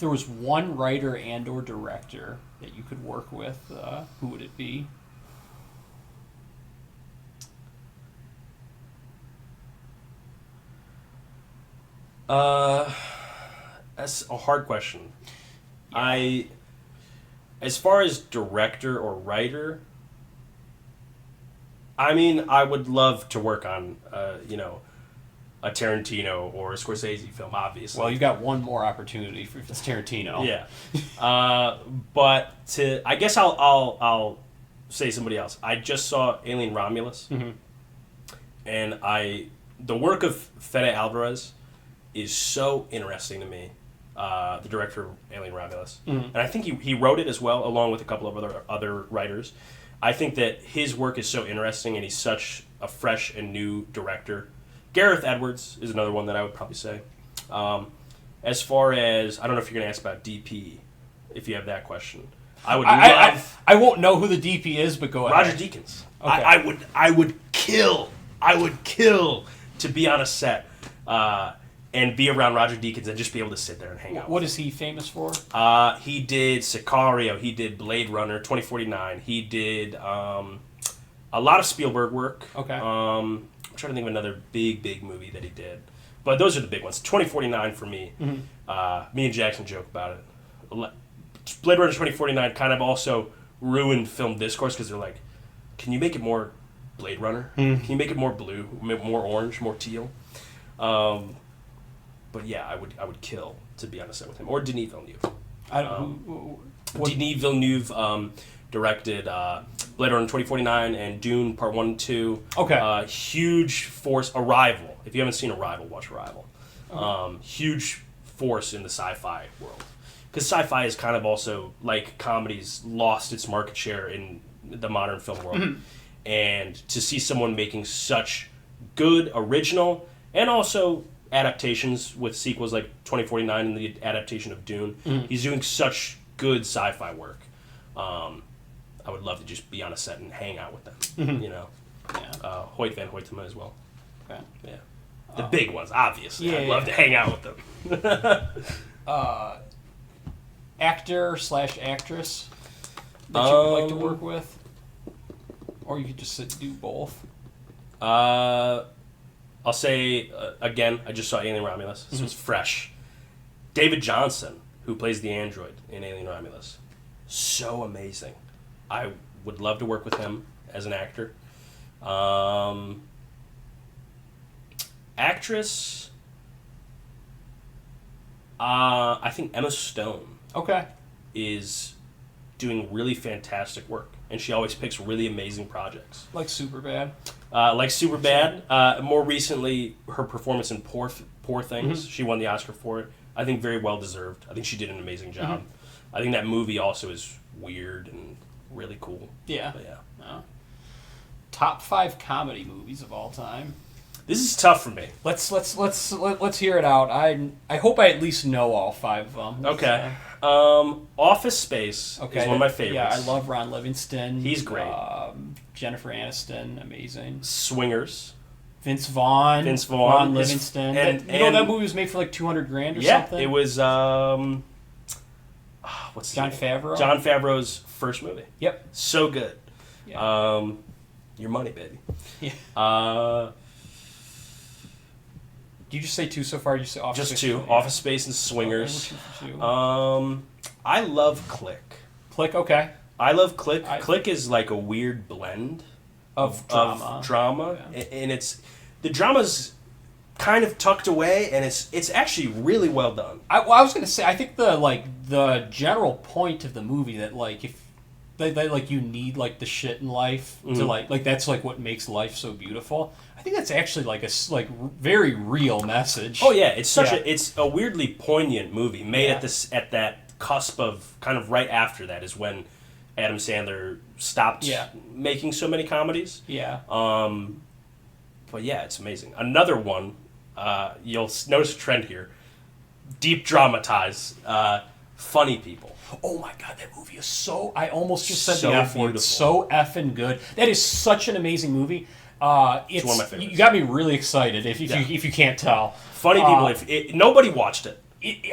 S1: was one writer and or director that you could work with, who would it be?
S2: That's a hard question. Yeah. As far as director or writer, I mean, I would love to work on, a Tarantino or a Scorsese film, obviously.
S1: Well, you got one more opportunity if it's Tarantino.
S2: Yeah. But I guess I'll say somebody else. I just saw Alien Romulus, and the work of Fede Alvarez is so interesting to me. The director of Alien Romulus, and I think he wrote it as well, along with a couple of other writers. I think that his work is so interesting, and he's such a fresh and new director. Gareth Edwards is another one that I would probably say. As far as, I don't know if you're going to ask about DP, if you have that question. I
S1: won't know who the DP is, but go ahead.
S2: Roger Deakins. Okay. I would kill to be on a set and be around Roger Deakins and just be able to sit there and hang out.
S1: What is he famous for?
S2: He did Sicario. He did Blade Runner 2049. He did a lot of Spielberg work.
S1: Okay.
S2: I'm trying to think of another big movie that he did. But those are the big ones. 2049 for me. Me and Jackson joke about it. Blade Runner 2049 kind of also ruined film discourse because they're like, can you make it more Blade Runner? Can you make it more blue, more orange, more teal? But yeah, I would kill to be on a set with him, or Denis Villeneuve. Denis Villeneuve directed Blade Runner 2049 and Dune Part 1 and 2.
S1: Okay.
S2: Huge force. Arrival. If you haven't seen Arrival, watch Arrival. Okay. Huge force in the sci-fi world. Because sci-fi is kind of also, like comedies, lost its market share in the modern film world. Mm-hmm. And to see someone making such good, original, and also adaptations with sequels like 2049 and the adaptation of Dune, he's doing such good sci-fi work. I would love to just be on a set and hang out with them, you know. Yeah. Hoyt van Hoytema as well. Okay. Yeah. The big ones, obviously. Yeah, I'd love to hang out with them.
S1: Actor/actress that you would like to work with? Or you could just do both?
S2: I'll say, again, I just saw Alien Romulus. This was fresh. David Johnson, who plays the android in Alien Romulus. So amazing. I would love to work with him as an actor. Actress, I think Emma Stone.
S1: Okay.
S2: Is doing really fantastic work, and she always picks really amazing projects.
S1: Like Superbad.
S2: More recently, her performance in Poor Things. She won the Oscar for it. I think very well deserved. I think she did an amazing job. I think that movie also is weird and really cool.
S1: Yeah.
S2: But yeah.
S1: Top 5 comedy movies of all time.
S2: This is tough for me.
S1: Let's hear it out. I hope I at least know all 5 of them.
S2: Okay. Office Space is one of my favorites.
S1: Yeah, I love Ron Livingston.
S2: He's great.
S1: Jennifer Aniston, amazing.
S2: Swingers.
S1: Vince Vaughn. Ron Livingston. And that movie was made for like $200,000 or something?
S2: Yeah, it was, what's his
S1: Jon
S2: name?
S1: Favreau?
S2: Jon Favreau's first movie.
S1: Yep.
S2: So good.
S1: Yeah.
S2: Your money, baby.
S1: Yeah. Did you just say 2 so far? Did you say Office Space?
S2: Just 2. Office Space and Swingers. I love Click.
S1: Click, okay.
S2: I love Click. Click is like a weird blend
S1: of drama.
S2: Yeah. And the drama's kind of tucked away, and it's actually really well done.
S1: I was going to say, I think the general point of the movie that if they you need the shit in life to that's what makes life so beautiful. I think that's actually a very real message.
S2: Oh yeah, it's a weirdly poignant movie made at that cusp of kind of right after that is when Adam Sandler stopped making so many comedies.
S1: Yeah.
S2: But yeah, it's amazing. Another one, you'll notice a trend here. Deep dramatize, Funny People.
S1: Oh my god, that movie is so... I almost just said
S2: so
S1: the F word. So effing good. That is such an amazing movie.
S2: It's one of my favorites.
S1: You got me really excited, if you can't tell.
S2: Funny People, nobody watched it.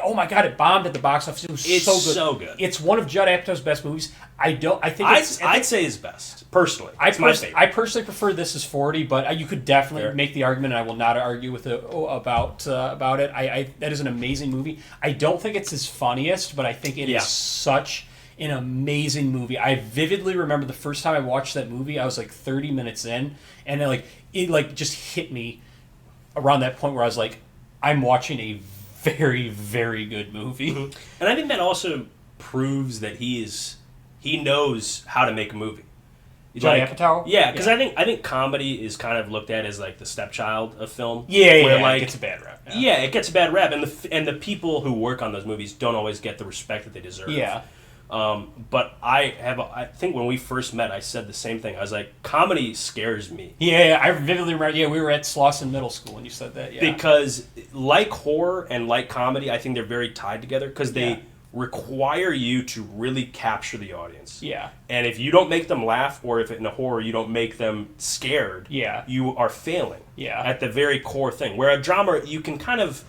S1: Oh my god, it bombed at the box office. It was so good. It's one of Judd Apatow's best movies. I'd say
S2: his best, personally.
S1: My favorite. I personally prefer This Is 40, but you could definitely make the argument, and I will not argue with it about it. That is an amazing movie. I don't think it's his funniest, but I think it is such an amazing movie. I vividly remember the first time I watched that movie, I was 30 minutes in, and it just hit me around that point where I was like, I'm watching a very, very good movie.
S2: Mm-hmm. And I think that also proves that he knows how to make a movie.
S1: Judd Apatow?
S2: Yeah, because I think comedy is kind of looked at as the stepchild of film.
S1: It gets a bad rap.
S2: Yeah, it gets a bad rap, and the people who work on those movies don't always get the respect that they deserve.
S1: Yeah.
S2: But I think when we first met, I said the same thing. I was like, comedy scares me.
S1: Yeah, I vividly remember. Yeah, we were at Slauson Middle School when you said that. Yeah.
S2: Because like horror and like comedy, I think they're very tied together because they require you to really capture the audience.
S1: Yeah.
S2: And if you don't make them laugh, or if in a horror you don't make them scared, you are failing.
S1: Yeah.
S2: At the very core thing. Where a drama, you can kind of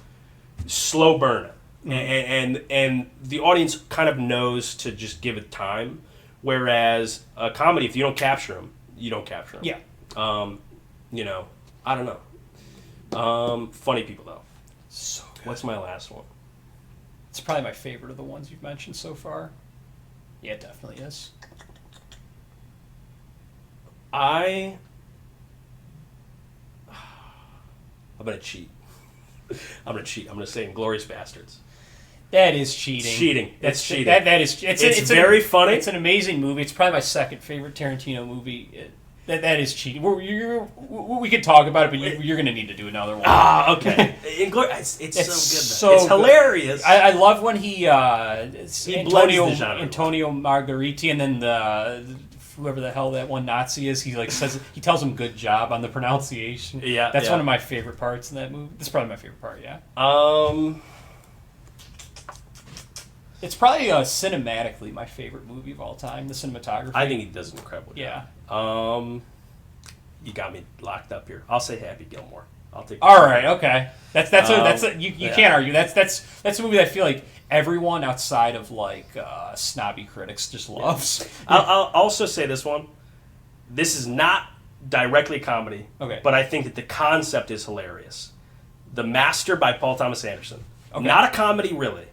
S2: slow burn it. Mm-hmm. And the audience kind of knows to just give it time, whereas a comedy, if you don't capture them, you don't capture them.
S1: Yeah.
S2: I don't know. Funny People though.
S1: So good.
S2: What's my last one?
S1: It's probably my favorite of the ones you've mentioned so far. Yeah, it definitely is.
S2: I'm gonna cheat. I'm gonna cheat. I'm gonna say Inglourious Bastards.
S1: That is cheating.
S2: Cheating. That's cheating.
S1: That is. It's
S2: very funny.
S1: It's an amazing movie. It's probably my second favorite Tarantino movie. That is cheating. We could talk about it, but you're going to need to do another one.
S2: Ah, okay. It's so good. It's
S1: good.
S2: hilarious.
S1: I love when he
S2: blends the genre.
S1: Antonio Margheriti, and then whoever the hell that one Nazi is, he tells him good job on the pronunciation.
S2: Yeah,
S1: that's one of my favorite parts in that movie. That's probably my favorite part. Yeah. It's probably cinematically my favorite movie of all time. The cinematography.
S2: I think he does an incredible job.
S1: Yeah.
S2: You got me locked up here. I'll say Happy Gilmore. I'll take.
S1: All right. Okay. You can't argue. That's a movie that I feel like everyone outside of like snobby critics just loves.
S2: I'll also say this one. This is not directly comedy.
S1: Okay.
S2: But I think that the concept is hilarious. The Master by Paul Thomas Anderson.
S1: Okay.
S2: Not a comedy, really.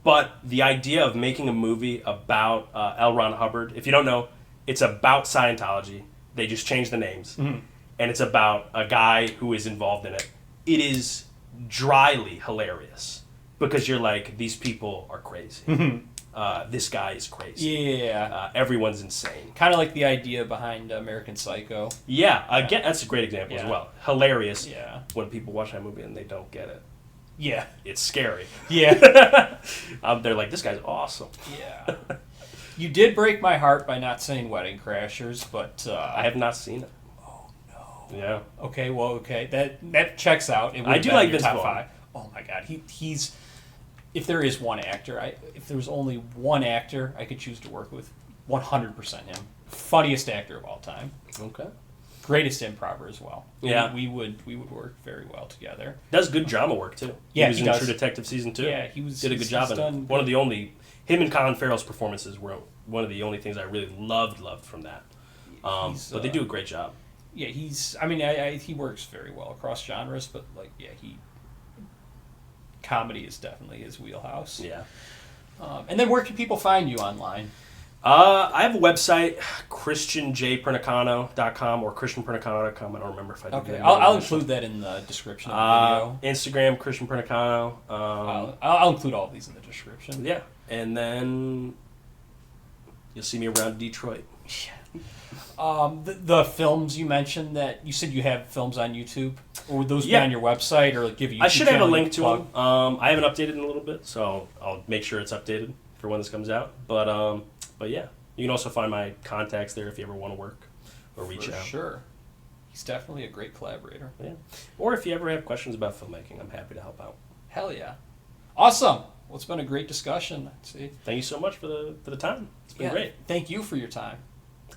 S2: But the idea of making a movie about L. Ron Hubbard, if you don't know, it's about Scientology. They just changed the names. Mm-hmm. And it's about a guy who is involved in it. It is dryly hilarious because you're like, these people are crazy. Mm-hmm. This guy is crazy.
S1: Yeah.
S2: Everyone's insane.
S1: Kind of like the idea behind American Psycho.
S2: Yeah. Again, that's a great example as well. Hilarious.
S1: Yeah.
S2: When people watch that movie and they don't get it.
S1: Yeah.
S2: It's scary.
S1: Yeah.
S2: They're like, this guy's awesome.
S1: Yeah. You did break my heart by not saying Wedding Crashers, but...
S2: I have not seen it.
S1: Oh, no.
S2: Yeah.
S1: Okay, well, okay. That checks out.
S2: I do like this
S1: top five. Oh, my God. He's... If there is one actor, if there was only one actor I could choose to work with, 100% him. Funniest actor of all time.
S2: Okay.
S1: Greatest improver as well.
S2: Yeah,
S1: we would work very well together.
S2: Does good drama work too.
S1: Yeah,
S2: he was in True Detective season 2.
S1: Yeah,
S2: did a good job in it. One of the only him and Colin Farrell's performances were one of the only things I really loved from that. But they do a great job.
S1: Yeah, he works very well across genres, but comedy is definitely his wheelhouse.
S2: Yeah.
S1: And then where can people find you online?
S2: I have a website, christianjpernicano.com or christianpernicano.com. I don't remember if I did
S1: that. Okay, I'll include that in the description of the video.
S2: Instagram, Christian Pernicano.
S1: I'll include all of these in the description.
S2: Yeah, and then you'll see me around Detroit.
S1: The films you mentioned that you said you have films on YouTube, or would those be on your website, or give you?
S2: I should have a link to them. I haven't updated in a little bit, so I'll make sure it's updated for when this comes out. But yeah, you can also find my contacts there if you ever want to work or reach out.
S1: Sure. He's definitely a great collaborator.
S2: Yeah. Or if you ever have questions about filmmaking, I'm happy to help out.
S1: Hell yeah. Awesome. Well, it's been a great discussion. See.
S2: Thank you so much for the time. It's been great.
S1: Thank you for your time.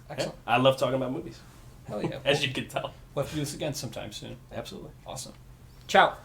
S1: Excellent.
S2: Yeah, I love talking about movies.
S1: Hell yeah.
S2: As you can tell.
S1: We'll have to do this again sometime soon.
S2: Absolutely.
S1: Awesome. Ciao.